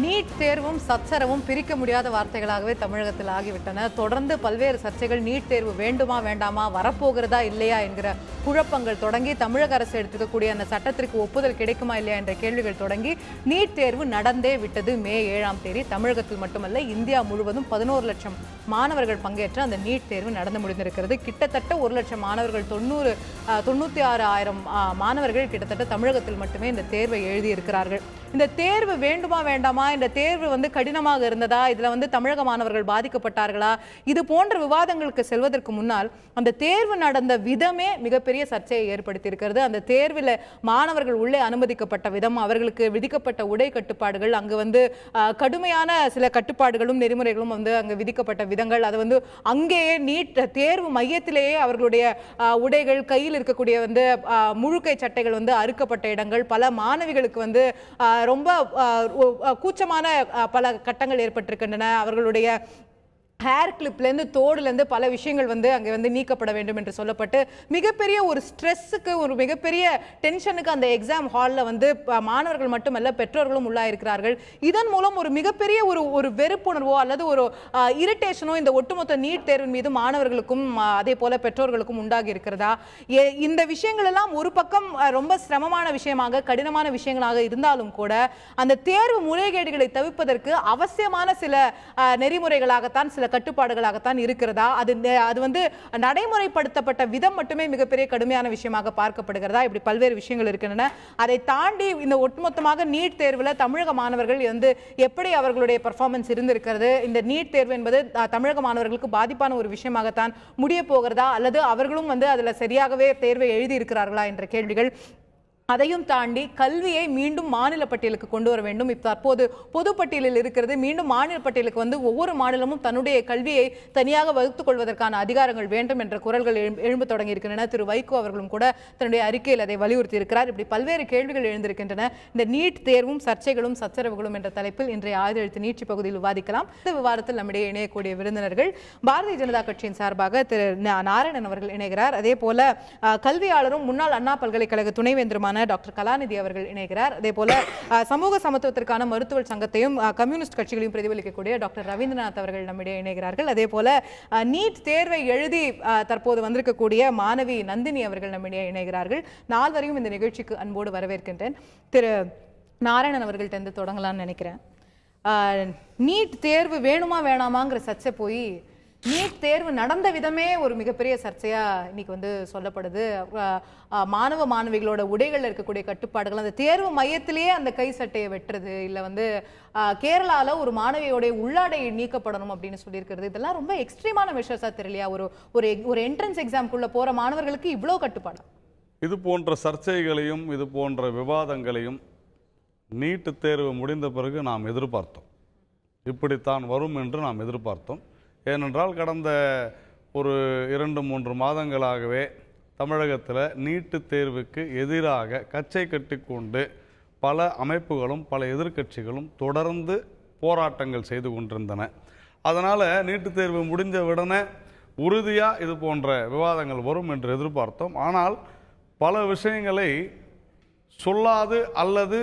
NEET தேர்வும் சச்சரவும் பிரிக்க முடியாத வார்த்தைகளாகவே தமிழகத்தில் ஆகிவிட்டன. தொடர்ந்து பல்வேறு சர்ச்சைகள், நீட் தேர்வு வேண்டுமா வேண்டாமா, வரப்போகிறதா இல்லையா என்கிற குழப்பங்கள் தொடங்கி, தமிழக அரசு எடுத்துக்கக்கூடிய அந்த சட்டத்திற்கு ஒப்புதல் கிடைக்குமா இல்லையா என்ற கேள்விகள் தொடங்கி, நீட் தேர்வு நடந்தே விட்டது. மே 7ஆம் தேதி தமிழகத்தில் மட்டுமல்ல, இந்தியா முழுவதும் 11 லட்சம் மாணவர்கள் பங்கேற்ற அந்த நீட் தேர்வு நடந்து முடிந்திருக்கிறது. கிட்டத்தட்ட 1 லட்சம் மாணவர்கள், 96,000 மாணவர்கள் கிட்டத்தட்ட தமிழகத்தில் மட்டுமே இந்த தேர்வை எழுதியிருக்கிறார்கள். இந்த தேர்வு வேண்டுமா வேண்டாமா, இந்த தேர்வு கடினமாக இருந்ததா, இதுல தமிழக மாணவர்கள் பாதிக்கப்பட்டார்களா, இது போன்ற விவாதங்களுக்கு செல்வதற்கு முன்னால் அந்த தேர்வு நடந்த விதமே மிகப்பெரிய சர்ச்சையை ஏற்படுத்தி இருக்கிறது. அந்த தேர்வில் மாணவர்கள் உள்ளே அனுமதிக்கப்பட்ட விதம், அவர்களுக்கு விதிக்கப்பட்ட உடை கட்டுப்பாடுகள், அங்கு கடுமையான சில கட்டுப்பாடுகளும் நெறிமுறைகளும் அங்கு விதிக்கப்பட்ட விதங்கள், அது அங்கேயே நீட் தேர்வு மையத்திலேயே அவர்களுடைய உடைகள், கையில் இருக்கக்கூடிய முழுக்கை சட்டைகள் அறுக்கப்பட்ட இடங்கள், பல மாணவிகளுக்கு ரொம்ப கூச்சமான பல கட்டங்கள் ஏற்பட்டிருக்கின்றன. அவர்களுடைய ஹேர் கிளிப்லேருந்து தோடுலேருந்து பல விஷயங்கள் அங்கே நீக்கப்பட வேண்டும் என்று சொல்லப்பட்டு மிகப்பெரிய ஒரு ஸ்ட்ரெஸ்ஸுக்கு, ஒரு மிகப்பெரிய டென்ஷனுக்கு அந்த எக்ஸாம் ஹாலில் மாணவர்கள் மட்டுமல்ல பெற்றோர்களும் உள்ளாயிருக்கிறார்கள். இதன் மூலம் ஒரு மிகப்பெரிய ஒரு வெறுப்புணர்வோ அல்லது ஒரு இரிட்டேஷனோ இந்த ஒட்டுமொத்த நீட் தேர்வின் மீது மாணவர்களுக்கும் அதே போல பெற்றோர்களுக்கும் உண்டாகி இருக்கிறதா? இந்த விஷயங்கள் எல்லாம் ஒரு பக்கம் ரொம்ப சிரமமான விஷயமாக, கடினமான விஷயங்களாக இருந்தாலும் கூட அந்த தேர்வு முறைகேடுகளை தவிர்ப்பதற்கு அவசியமான சில நெறிமுறைகளாகத்தான், சில கட்டுப்பாடுகளாகத்தான் இருக்கிறதா? அது நடைமுறைப்படுத்தப்பட்ட விதம் மட்டுமே மிகப்பெரிய கடுமையான விஷயமாக பார்க்கப்படுகிறதா? இப்படி பல்வேறு விஷயங்கள் இருக்கின்றன. அதை தாண்டி இந்த ஒட்டுமொத்தமாக நீட் தேர்வில் தமிழக மாணவர்கள் எப்படி அவர்களுடைய பெர்ஃபார்மன்ஸ் இருந்திருக்கிறது, இந்த நீட் தேர்வு என்பது தமிழக மாணவர்களுக்கு பாதிப்பான ஒரு விஷயமாகத்தான் முடிய போகிறதா, அல்லது அவர்களும் அதுல சரியாகவே தேர்வை எழுதி இருக்கிறார்களா என்ற கேள்விகள். அதையும் தாண்டி கல்வியை மீண்டும் மாநில பட்டியலுக்கு கொண்டு வர வேண்டும். இப்ப தற்போது பொதுப்பட்டியலில் இருக்கிறது. மீண்டும் மாநில பட்டியலுக்கு ஒவ்வொரு மாநிலமும் தன்னுடைய கல்வியை தனியாக வகுத்துக் கொள்வதற்கான அதிகாரங்கள் வேண்டும் என்ற குரல்கள் எழும்ப தொடங்கி இருக்கின்றன. திரு வைகோ அவர்களும் கூட தன்னுடைய அறிக்கையில் அதை வலியுறுத்தி இருக்கிறார். இப்படி பல்வேறு கேள்விகள் எழுந்திருக்கின்றன. இந்த நீட் தேர்வும் சர்ச்சைகளும் சச்சரவுகளும் என்ற தலைப்பில் இன்றைய ஆயுதெழுத்து நீட்சி பகுதியில் விவாதிக்கலாம். இந்த விவாதத்தில் நம்முடைய இணையக்கூடிய விருந்தினர்கள் பாரதிய ஜனதா கட்சியின் சார்பாக திரு நாராயணன் அவர்கள் இணைகிறார். அதே போல கல்வியாளரும் முன்னாள் அண்ணா பல்கலைக்கழக துணைவேந்தருமான டாக்டர் கலாநிதி அவர்கள் இணைகிறார். அதே போல சமூக சமத்துவத்திற்கான மருத்துவ சங்கத்தையும் கம்யூனிஸ்ட் கட்சிகளையும் பிரதிபலிக்கக்கூடிய டாக்டர் ரவீந்திரநாத் அவர்கள் நம்மிடையே இணைகிறார்கள். அதே போல நீட் தேர்வை எழுதி தற்போது வந்திருக்கக்கூடிய மாணவி நந்தினி அவர்கள் நம்மிடையே இணைகிறார்கள். நால்வரையும் இந்த நிகழ்ச்சிக்கு அன்போடு வரவேற்கின்றேன். திரு நாராயணன் அவர்கள்ட்ட தொடங்கலாம்னு நினைக்கிறேன். நீட் தேர்வு வேணுமா வேணாமாங்கிற சர்ச்சை போய் நீட் தேர்வு நடந்த விதமே ஒரு மிகப்பெரிய சர்ச்சையா இன்னைக்கு சொல்லப்படுது. மாணவ மாணவிகளோட உடைகள் இருக்கக்கூடிய கட்டுப்பாடுகள், அந்த தேர்வு மையத்திலேயே அந்த கை சட்டையை வெட்டுறது, இல்ல கேரளால ஒரு மாணவியோடைய உள்ளாடை நீக்கப்படணும் அப்படின்னு சொல்லியிருக்கிறது, இதெல்லாம் ரொம்ப எக்ஸ்ட்ரீமான மெஷர்ஸா தெரியலையா? ஒரு என்ட்ரன்ஸ் எக்ஸாம்குள்ள போற மாணவர்களுக்கு இவ்வளவு கட்டுப்பாடு. இது போன்ற சர்ச்சைகளையும் இது போன்ற விவாதங்களையும் நீட்டு தேர்வு முடிந்த பிறகு நாம் எதிர்பார்த்தோம். இப்படித்தான் வரும் என்று நாம் எதிர்பார்த்தோம். ஏனென்றால் கடந்த ஒரு 2-3 மாதங்களாகவே தமிழகத்தில் நீட்டு தேர்வுக்கு எதிராக கச்சை கட்டி கொண்டு பல அமைப்புகளும் பல எதிர்க்கட்சிகளும் தொடர்ந்து போராட்டங்கள் செய்து கொண்டிருந்தன. அதனால் நீட்டு தேர்வு முடிஞ்ச உடனே உறுதியாக இது போன்ற விவாதங்கள் வரும் என்று எதிர்பார்த்தோம். ஆனால் பல விஷயங்களை சொல்லாது அல்லது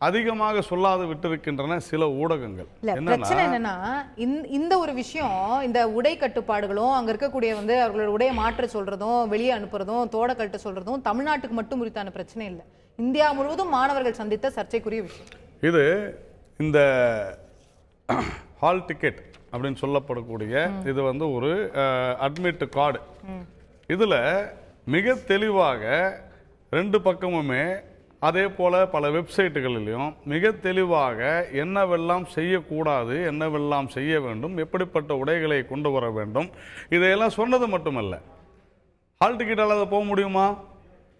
அதிகமாக சொல்லாது விட்டிருக்கின்றன சில ஊடகங்கள். பிரச்சனை என்னன்னா, இந்த ஒரு விஷயம், இந்த உடை கட்டுப்பாடுகளும் அங்க இருக்கக்கூடிய அவர்களோட உடைய மாற்ற சொல்றதும், வெளியே அனுப்புறதும், தோட கட்ட சொல்றதும் தமிழ்நாட்டுக்கு மட்டும் உரித்தான பிரச்சனை இல்லை. இந்தியா முழுவதும் மாணவர்கள் சந்தித்த சர்ச்சைக்குரிய விஷயம் இது. இந்த ஹால் டிக்கெட் அப்படின்னு சொல்லப்படக்கூடிய இது ஒரு அட்மிட் கார்டு. இதுல மிக தெளிவாக 2 பக்கமுமே அதே போல பல வெப்சைட்டுகளிலும் மிக தெளிவாக என்னவெல்லாம் செய்யக்கூடாது, என்னவெல்லாம் செய்ய வேண்டும், எப்படிப்பட்ட உடைகளை கொண்டு வர வேண்டும், இதையெல்லாம் சொன்னது மட்டுமல்ல. ஹால் டிக்கெட் இல்லாத போக முடியுமா?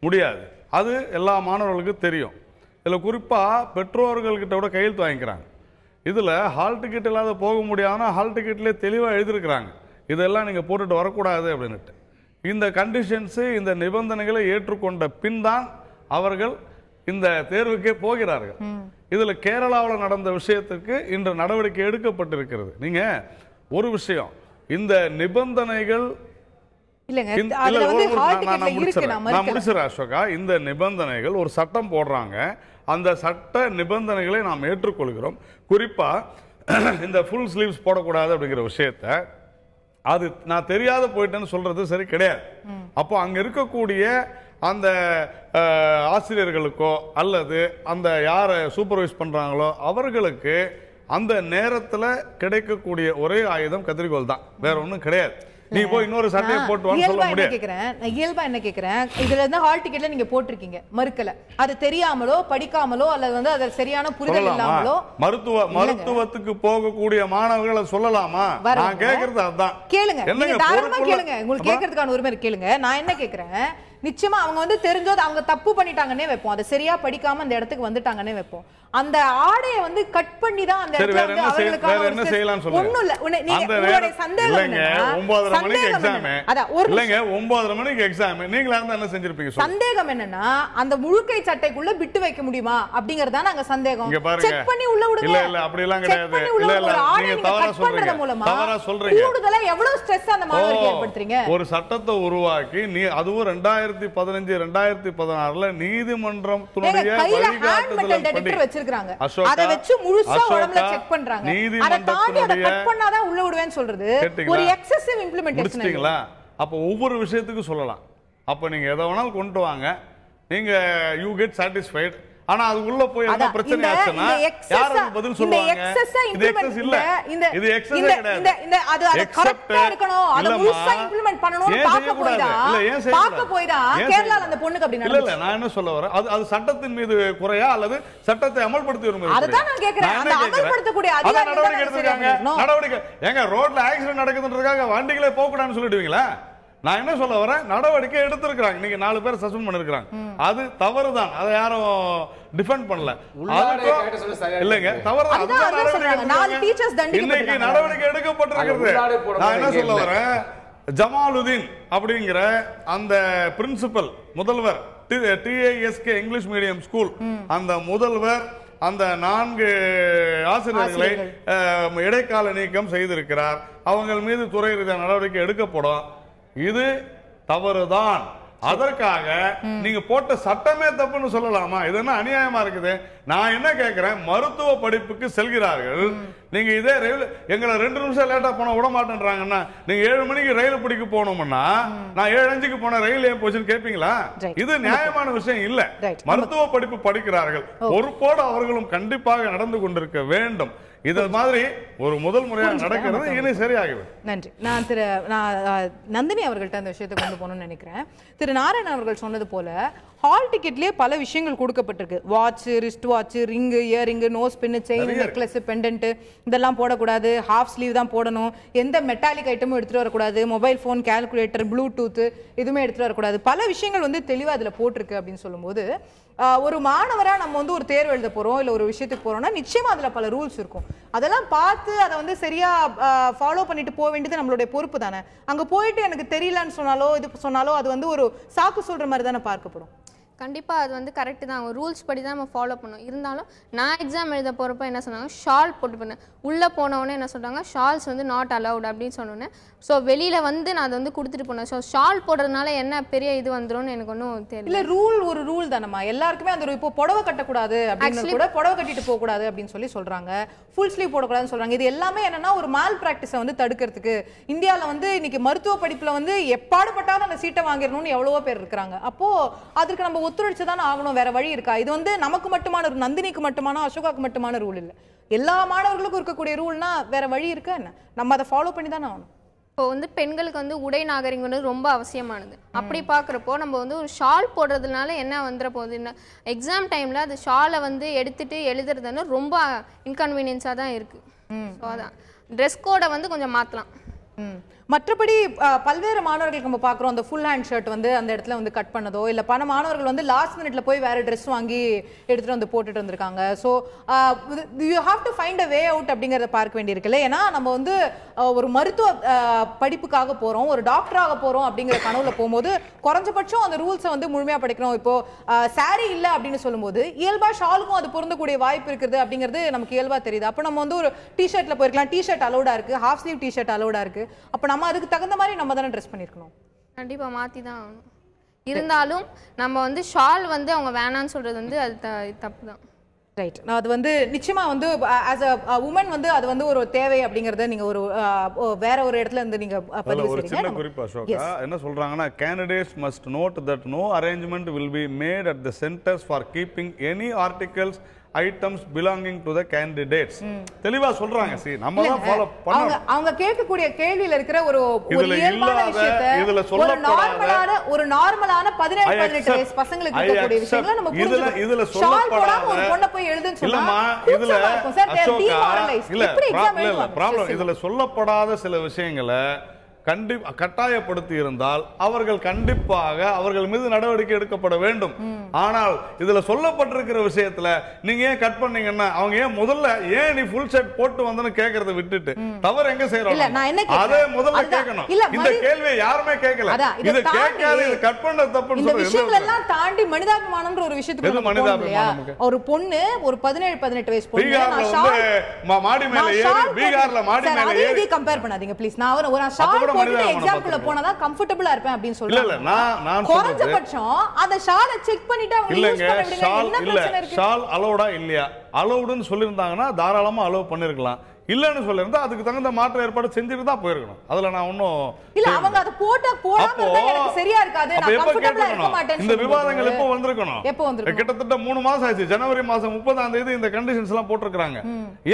முடியாது. அது எல்லா மாணவர்களுக்கும் தெரியும். இதில் குறிப்பாக பெற்றோர்கள்கிட்ட கூட கையெழுத்து வாங்கிக்கிறாங்க. இதில் ஹால் டிக்கெட் இல்லாத போக முடியாதுன்னா ஹால் டிக்கெட்லேயே தெளிவாக எழுதியிருக்கிறாங்க, இதெல்லாம் நீங்கள் போட்டுட்டு வரக்கூடாது அப்படின்ட்டு. இந்த கண்டிஷன்ஸு, இந்த நிபந்தனைகளை ஏற்றுக்கொண்ட பின் தான் அவர்கள் இந்த தேர்வுக்கே போகிறார்கள். இதுல கேரளாவில் நடந்த விஷயத்துக்கு இன்று நடவடிக்கை எடுக்கப்பட்டிருக்கிறது. நீங்க ஒரு விஷயம், இந்த நிபந்தனைகள் இல்லங்க இந்த- அதுல இல்ல, வந்து ஒரு- ஹால் நான் டிக்கெட்ல இருக்கு நான் நான் மறுக்கல. முடிச்சிடுறேன் அசோகா. இந்த நிபந்தனைகள் ஒரு சட்டம் போடுறாங்க, அந்த சட்ட நிபந்தனைகளை நாம் ஏற்றுக்கொள்கிறோம். குறிப்பா இந்த ஃபுல் ஸ்லீவ்ஸ் போடக்கூடாது அப்படிங்கிற விஷயத்த அது நான் தெரியாத போயிட்டேன்னு சொல்றது சரி கிடையாது. அப்போ அங்க இருக்கக்கூடிய அந்த ஆசிரியர்களுக்கோ அல்லது அந்த யாரை சூப்பர்வைஸ் பண்றாங்களோ அவர்களுக்கு அந்த நேரத்துல கிடைக்கக்கூடிய ஒரே ஆயுதம் கத்திரிக்கோல் தான், வேற ஒண்ணும் கிடையாது. நீ போய் இன்னொரு சட்டையை போட்டு வான்னு சொல்ல இயல்பா என்ன முடியாது. கேக்குறேன், நான் இயல்பா என்ன கேக்குறேன், இதுல இருந்து ஹால் டிக்கெட்ல நீங்க போட்டிருக்கீங்க, மறுக்கல. அது தெரியாமலோ படிக்காமலோ அல்லது வந்து அது சரியான புரிதல் சொல்லலாமா? இல்லாமலோ மருத்துவத்துக்கு போகக்கூடிய மாணவர்களை சொல்லலாமா? நான் கேக்குறது அதுதான். கேளுங்க, நீங்க என்னங்க தாராளமா பொறுப்புள்ள- கேளுங்க, உங்களுக்கு கேக்குறதுக்கான உரிமை இருக்கு, கேளுங்க. நான் என்ன கேக்குறேன், நிச்சயமா அவங்க வந்து தெரிஞ்சோது அவங்க தப்பு பண்ணிட்டாங்கன்னே வைப்போம், அதை சரியா படிக்காம அந்த இடத்துக்கு வந்துட்டாங்கன்னே வைப்போம். அந்த ஆடையை வந்து கட் பண்ணி தான் அந்த சரி, இடத்துல வேற வந்து என்ன அவங்களுக்கான வேற ஒரு என்ன stress- செய்யலாம் சொல்லுங்க. ஒண்ணும் இல்ல. நீங்க அந்த உங்களுடைய நேரம் சந்தேகம் இல்லைங்க, என்னன்னா, 9:30 மணிக்கு சந்தேகம் எக்ஸாம். என்னன்னா, அதான் ஒரு இல்லைங்க 9:30 மணிக்கு எக்ஸாம். நீங்களா இருந்தா என்ன செஞ்சிருப்பீங்க சொல்லுங்க. சந்தேகம் என்னன்னா, அந்த முழுக்கை சட்டைக்குள்ள பிட்டு வைக்க முடியுமா அப்படிங்கறதா நாங்க சந்தேகம். இங்க பாருங்க. செக் பண்ணி உள்ள விடுங்க. இல்ல இல்ல அப்படி எல்லாம் Check கிடையாது. பண்ணி உள்ள இல்ல விடுங்க. இல்ல ஒரு ஆடை நீங்க நீங்க தவறா cut பண்றது சொல்றீங்க. மூலமா தவறா சொல்றீங்க. கூடுதலா எவ்வளவு ஸ்ட்ரெஸ் அந்த மாணவருக்கு ஏற்படுத்துறீங்க? ஒரு சட்டத்தை உருவாக்கி நீ அதுவும் 2015 2016ல நீதிமன்றத்தினுடைய கையில ஹேண்ட் மெட்டல் வழிகாட்டுதல் படி டிடெக்டர் வச்சிருக்காங்க. அசோகா, அத வச்சு முழுசா உடம்புல அசோகா, செக் பண்றாங்க. அத தாண்டி அத நீதிமன்றத்தினுடைய கட் பண்ணாதான் உள்ள விடுவேன்னு சொல்றது கேட்டீங்களா? ஒரு எக்ஸசிவ் இம்ப்ளிமெண்டேஷன். முடிச்சிட்டீங்களா? அப்ப ஒவ்வொரு விஷயத்துக்கும் சொல்லலாம். அப்ப நீங்க எதை வேணாலும் கொண்டு வாங்க, நீங்க யூ கெட் சாட்டிஸ்ஃபைட். ஆனா அதுக்குள்ள போய் என்ன பிரச்சனை ஆச்சுன்னா யார் அதுக்கு பதில் சொல்லுவாங்க? இது எக்ஸஸ் இல்ல, இது எக்ஸஸ் கிடையாது. அது கரெக்ட்டா இருக்கணும், அத முழுசா இம்ப்ளிமென்ட் பண்ணனும்னு பாக்க போய்தா இல்ல ஏன் செய்யல? பாக்க போய்தா கேரளால அந்த பொண்ணுக்கு அப்படி இல்ல நடந்துச்சு. இல்ல நான் என்ன சொல்ல வரேன், அது சட்டத்தின் மீது குறையா அல்லது சட்டத்தை அமல்படுத்தி வரும்? அதுதான் நான் கேக்குறேன். அந்த அமல்படுத்தக்கூடிய அதிகாரி நடவடிக்கை எடுத்துருக்காங்க. நடவடிக்கை ஏங்க ரோட்ல ஆக்சிடென்ட் நடக்குதுன்றதுக்காக வண்டிகளே போக கூடாதுன்னு சொல்லிடுவீங்களா? நான் என்ன சொல்ல வரேன், நடவடிக்கை எடுத்திருக்காங்க. நீங்க 4 பேர் சஸ்பெண்ட் பண்ணிருக்காங்க, அது தவறுதான், அதை யாரும் டிஃபெண்ட் பண்ணல. இல்லங்க தவறுதான், அதுதான் நடவடிக்கை. இன்னைக்கு நடவடிக்கை எடுக்கப்பட்டிருக்கிறது. நான் என்ன சொல்ல வரேன், ஜமாலுதீன் அப்படிங்கிற அந்த பிரின்சிபல் முதல்வர் டிஏஎஸ்கே இங்கிலீஷ் மீடியம் ஸ்கூல், அந்த முதல்வர் அந்த 4 ஆசிரியர்களை இடைக்கால நீக்கம் செய்திருக்கிறார். அவங்க மீது துறை ரீதியான நடவடிக்கை எடுக்கப்படும். இது தவறுதான். அதற்காக நீங்க போட்ட சட்டமே தப்புன்னு சொல்லலாமா? இது என்ன அநியாயமா இருக்குது? நான் என்ன கேட்கிறேன், மருத்துவ படிப்புக்கு செல்கிறார்கள், நீங்க இதே ரயில் எங்களை 2 நிமிஷம் லேட்டா போன விட மாட்டேன்றாங்கன்னா, நீங்க 7 மணிக்கு ரயில் பிடிக்க போனோம்னா நான் 7:05 போன ரயில் ஏன் போச்சுன்னு கேட்பீங்களா? இது நியாயமான விஷயம் இல்ல. மருத்துவ படிப்பு படிக்கிறார்கள், பொறுப்போடு அவர்களும் கண்டிப்பாக நடந்து கொண்டிருக்க வேண்டும். இது மாதிரி ஒரு முதல் முறையாக நடக்கிறது, இனி சரியாகிவிடும். நன்றி. நான் நந்தினி அவர்கள்ட்ட அந்த விஷயத்தை கொண்டு போகணும்னு நினைக்கிறேன். திரு நாராயணன் அவர்கள் சொன்னது போல ஹால் டிக்கெட்லயே பல விஷயங்கள் கொடுக்கப்பட்டிருக்கு. Watch, wrist watch, ring, earring, nose pin, chain, necklace, pendant இதெல்லாம் போடக்கூடாது, ஹாஃப் ஸ்லீவ் தான் போடணும், எந்த மெட்டாலிக் ஐட்டமும் எடுத்துட்டு வரக்கூடாது, மொபைல் ஃபோன், கால்குலேட்டர், ப்ளூடூத் எதுவுமே எடுத்துட்டு வரக்கூடாது, பல விஷயங்கள் வந்து தெளிவா அதுல போட்டிருக்கு அப்படின்னு சொல்லும்போது, ஒரு மாணவரா நம்ம வந்து ஒரு தேர்வு எழுத போறோம் இல்ல ஒரு விஷயத்துக்கு போறோம்னா நிச்சயமா அதுல பல ரூல்ஸ் இருக்கும். அதெல்லாம் பார்த்து அதை வந்து சரியா ஃபாலோ பண்ணிட்டு போக வேண்டியது நம்மளுடைய பொறுப்பு தானே. அங்க போயிட்டு எனக்கு தெரியலன்னு சொன்னாலோ இது சொன்னாலோ அது வந்து ஒரு சாக்கு சொல்ற மாதிரி தானே பார்க்கப்படும். கண்டிப்பாக அது வந்து கரெக்டு தான், ரூல்ஸ் படி தான் நம்ம ஃபாலோ பண்ணோம். இருந்தாலும் நான் எக்ஸாம் எழுத போகிறப்ப என்ன சொன்னாங்க, ஷால் போட்டு பண்ணேன். உள்ளே போனவொடனே என்ன சொல்கிறாங்க, ஷால்ஸ் வந்து நாட் அலவுட் அப்படின்னு சொன்னோன்னே, ஸோ வெளியில் வந்து நான் அதை வந்து கொடுத்துட்டு போனேன். ஸோ ஷால் போடுறதுனால என்ன பெரிய இது வந்துடும் எனக்கு ஒன்றும் தெரியல. இல்லை ரூல் ஒரு ரூல் தானம்மா, எல்லாருக்குமே அந்த இப்போ புடவை கட்டக்கூடாது அப்படின்னு கூட புடவை கட்டிட்டு போகக்கூடாது அப்படின்னு சொல்றாங்க, ஃபுல் ஸ்லீவ் போடக்கூடாதுன்னு சொல்றாங்க. இது எல்லாமே என்னன்னா ஒரு மால் பிராக்டிஸை வந்து தடுக்கிறதுக்கு. இந்தியாவில் வந்து இன்னைக்கு மருத்துவ படிப்பில் வந்து எப்பாடுபட்டாத அந்த சீட்டை வாங்கிடணும்னு எவ்வளவோ பேர் இருக்கிறாங்க. அப்போ அதுக்கு நம்ம ஒத்துழைச்சுதான் ஆகணும், வேற வழி இருக்கா? இது வந்து நமக்கு மட்டுமான ஒரு நந்தினிக்கு மட்டுமான அசோகாக்கு மட்டுமான ரூல் இல்லை, எல்லா மாணவர்களுக்கும் இருக்கக்கூடிய ரூல்னா வேற வழி இருக்கா என்ன? நம்ம அதை ஃபாலோ பண்ணி தானே ஆகணும். இப்போ வந்து பெண்களுக்கு வந்து உடை நாகரிகம்ன்றது ரொம்ப அவசியமானது. அப்படி பார்க்குறப்போ நம்ம வந்து ஒரு ஷால் போடுறதுனால என்ன வந்துட போகுது, எக்ஸாம் டைம்ல அது ஷாலை வந்து எடுத்துட்டு எழுதுறதுன்னு ரொம்ப இன்கன்வீனியன்ஸாக தான் இருக்கு. ஸோ அதான் ட்ரெஸ் கோடை வந்து கொஞ்சம் மாற்றலாம். மற்றபடி பல்வேறு மாணவர்களுக்கு நம்ம பார்க்குறோம், அந்த ஃபுல் ஹேண்ட் ஷர்ட் வந்து அந்த இடத்துல வந்து கட் பண்ணதோ இல்லை பல மாணவர்கள் வந்து லாஸ்ட் மினிட்ல போய் வேற ட்ரெஸ் வாங்கி எடுத்துட்டு வந்து போட்டுட்டு வந்திருக்காங்க. So you have to find a way out அப்படிங்கிறத பார்க்க வேண்டியிருக்குல்ல. ஏன்னா நம்ம வந்து ஒரு மருத்துவ படிப்புக்காக போறோம், ஒரு டாக்டராக போறோம் அப்படிங்கிற கனவுல போகும்போது குறைஞ்சபட்சம் அந்த ரூல்ஸை வந்து முழுமையா படிக்கணும். இப்போ சாரி இல்லை அப்படின்னு சொல்லும்போது இயல்பா ஷாலுக்கும் அது பொருந்தக்கூடிய வாய்ப்பு இருக்குது அப்படிங்கிறது நமக்கு இயல்பா தெரியுது. அப்போ நம்ம வந்து ஒரு டிஷர்ட்ல போயிருக்கலாம், டிஷர்ட் அலோடா இருக்கு, ஹாஃப் ஸ்லீவ் டிஷர்ட் அலோடா இருக்கு, அப்போ நம்ம அதுக்கு தகுந்த மாதிரி நம்ம தானே ட்ரெஸ் பண்ணிருக்கணும். கண்டிப்பாக மாற்றி தான் ஆகணும். இருந்தாலும் நம்ம வந்து ஷால் வந்து அவங்க வேணான்னு சொல்கிறது வந்து அது தப்பு தான். ரைட். நான் அது வந்து நிச்சயமா வந்து ஆஸ் அ உமன் வந்து அது வந்து ஒரு தேவை அப்படிங்கறத நீங்க ஒரு வேற ஒரு இடத்துல இருந்து நீங்க பதிவு ஒரு செய்றீங்க. சின்ன குறிப்பு அசோகா என்ன சொல்றாங்கன்னா candidates must note that no arrangement will be made at the centers for keeping any articles items belonging to the candidates. தெளிவா சொல்றாங்க. see நம்ம தான் ஃபாலோ பண்ணணும். அவங்க கேட்கக்கூடிய கேள்வியில இருக்கிற ஒரு இயல்பான விஷயத்தை இதுல சொல்லப்படாத ஒரு நார்மலான 17-18 வயசு பசங்களுக்கு இருக்கக்கூடிய விஷயங்களை நம்ம புரிஞ்சுக்கணும். இதுல சொல்லப்படாத ஒரு பொண்ண போய் எழுதுன்னு சொன்னா இல்லம்மா இதுல இல்ல ப்ராப்ளம் இதுல சொல்லப்படாத சில விஷயங்களை கட்டாயப்படுத்தி இருந்தால் அவர்கள் கண்டிப்பாக அவர்கள் மீது நடவடிக்கை எடுக்கப்பட வேண்டும். ஆனால் இதுல சொல்லப்பட்டிருக்கிற விஷயத்துல நீங்க ஏன் கட் பண்ணீங்கன்னா அவங்க ஏன் முதல்ல ஏன் நீ ஃபுல் செட் போட்டு வந்தன்னு கேக்குறத விட்டுட்டு தவறு எங்க செய்யறோம் அதே முதல்ல கேட்கணும். இந்த கேள்வியை யாருமே கேட்கல. இது கேட்காது இது கட் பண்ண தப்புன்னு சொல்றது. இந்த விஷயங்கள் எல்லாம் தாண்டி மனிதாபிமானம்ன்ற ஒரு விஷயத்துக்கு மனிதாபிமானம் ஒரு பொண்ணு ஒரு 17-18 வயசு பொண்ணு மாடி மேல ஏறி பீகார்ல மாடி மேல ஏறி கம்பேர் பண்ணாதீங்க ப்ளீஸ். நான் ஒரு ஷால் எக்ஸாம்பிள்ல போனதா கம்ஃபர்ட்டபிளா இருப்பேன் அப்படினு சொல்றாங்க. இல்ல நான் குறைஞ்சபட்சம் அந்த ஷாலை செக் பண்ணிட்டு அவங்க யூஸ் பண்ண விடுங்க. என்ன பிரச்சனை இருக்கு? ஷால் அலௌடா இல்லையா? அலௌடுன்னு சொல்லிருந்தாங்கன்னா தாராளமா அலோவ் பண்ணிருக்கலாம். இல்லன்னு சொல்லிருந்தா அதுக்கு தகுந்த மாற்ற ஏற்பாடு செஞ்சுட்டு தான் போயிருக்கணும். அதுல நான் ஒன்னும் இல்ல அவங்க அத போடாம எனக்கு சரியா இருக்காது நான் கம்ஃபர்ட்டபிளா இருக்க மாட்டேன்னு இந்த விவாதங்கள் எப்போ வந்திருக்கணும்? எப்போ வந்திருக்கும்? கிட்டத்தட்ட 3 மாசம் ஆச்சு. ஜனவரி மாசம் 30ஆம் தேதி இந்த கண்டிஷன்ஸ் எல்லாம் போட்டுருக்காங்க.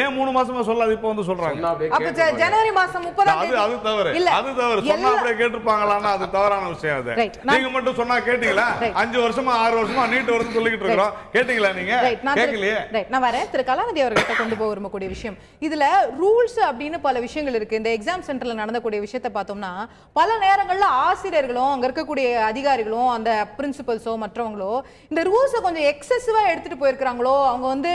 ஏன் 3 மாசமா சொல்லாது இப்போ வந்து சொல்றாங்க? அப்ப ஜனவரி மாசம் 30ஆம் தேதி அது தவறு. அது தவறு. சொன்னா அப்படியே கேட்டிருப்பாங்களான்னா அது தவறான விஷயம். அது நீங்க மட்டும் சொன்னா கேட்டீங்களா? 5 வருஷமா 6 வருஷமா நீட் வருது சொல்லிட்டு இருக்கோம். கேட்டீங்களா நீங்க? கேட்கலையே. ரைட். நான் வரேன். திரு கலாநிதி அவர்கிட்ட கொண்டு போக விரும்பக்கூடிய விஷயம் இதுல ரூல்ஸ் அப்படின்னு பல விஷயங்கள் இருக்கு. இந்த எக்ஸாம் சென்டர்ல நடந்தக்கூடிய விஷயத்தை பார்த்தோம்னா பல நேரங்கள்ல ஆசிரியர்களும் அங்க இருக்கக்கூடிய அதிகாரிகளும் அந்த பிரின்சிபல்ஸோ மற்றவங்களோ இந்த ரூல்ஸை கொஞ்சம் எக்ஸசிவா எடுத்துட்டு போயிருக்காங்களோ அவங்க வந்து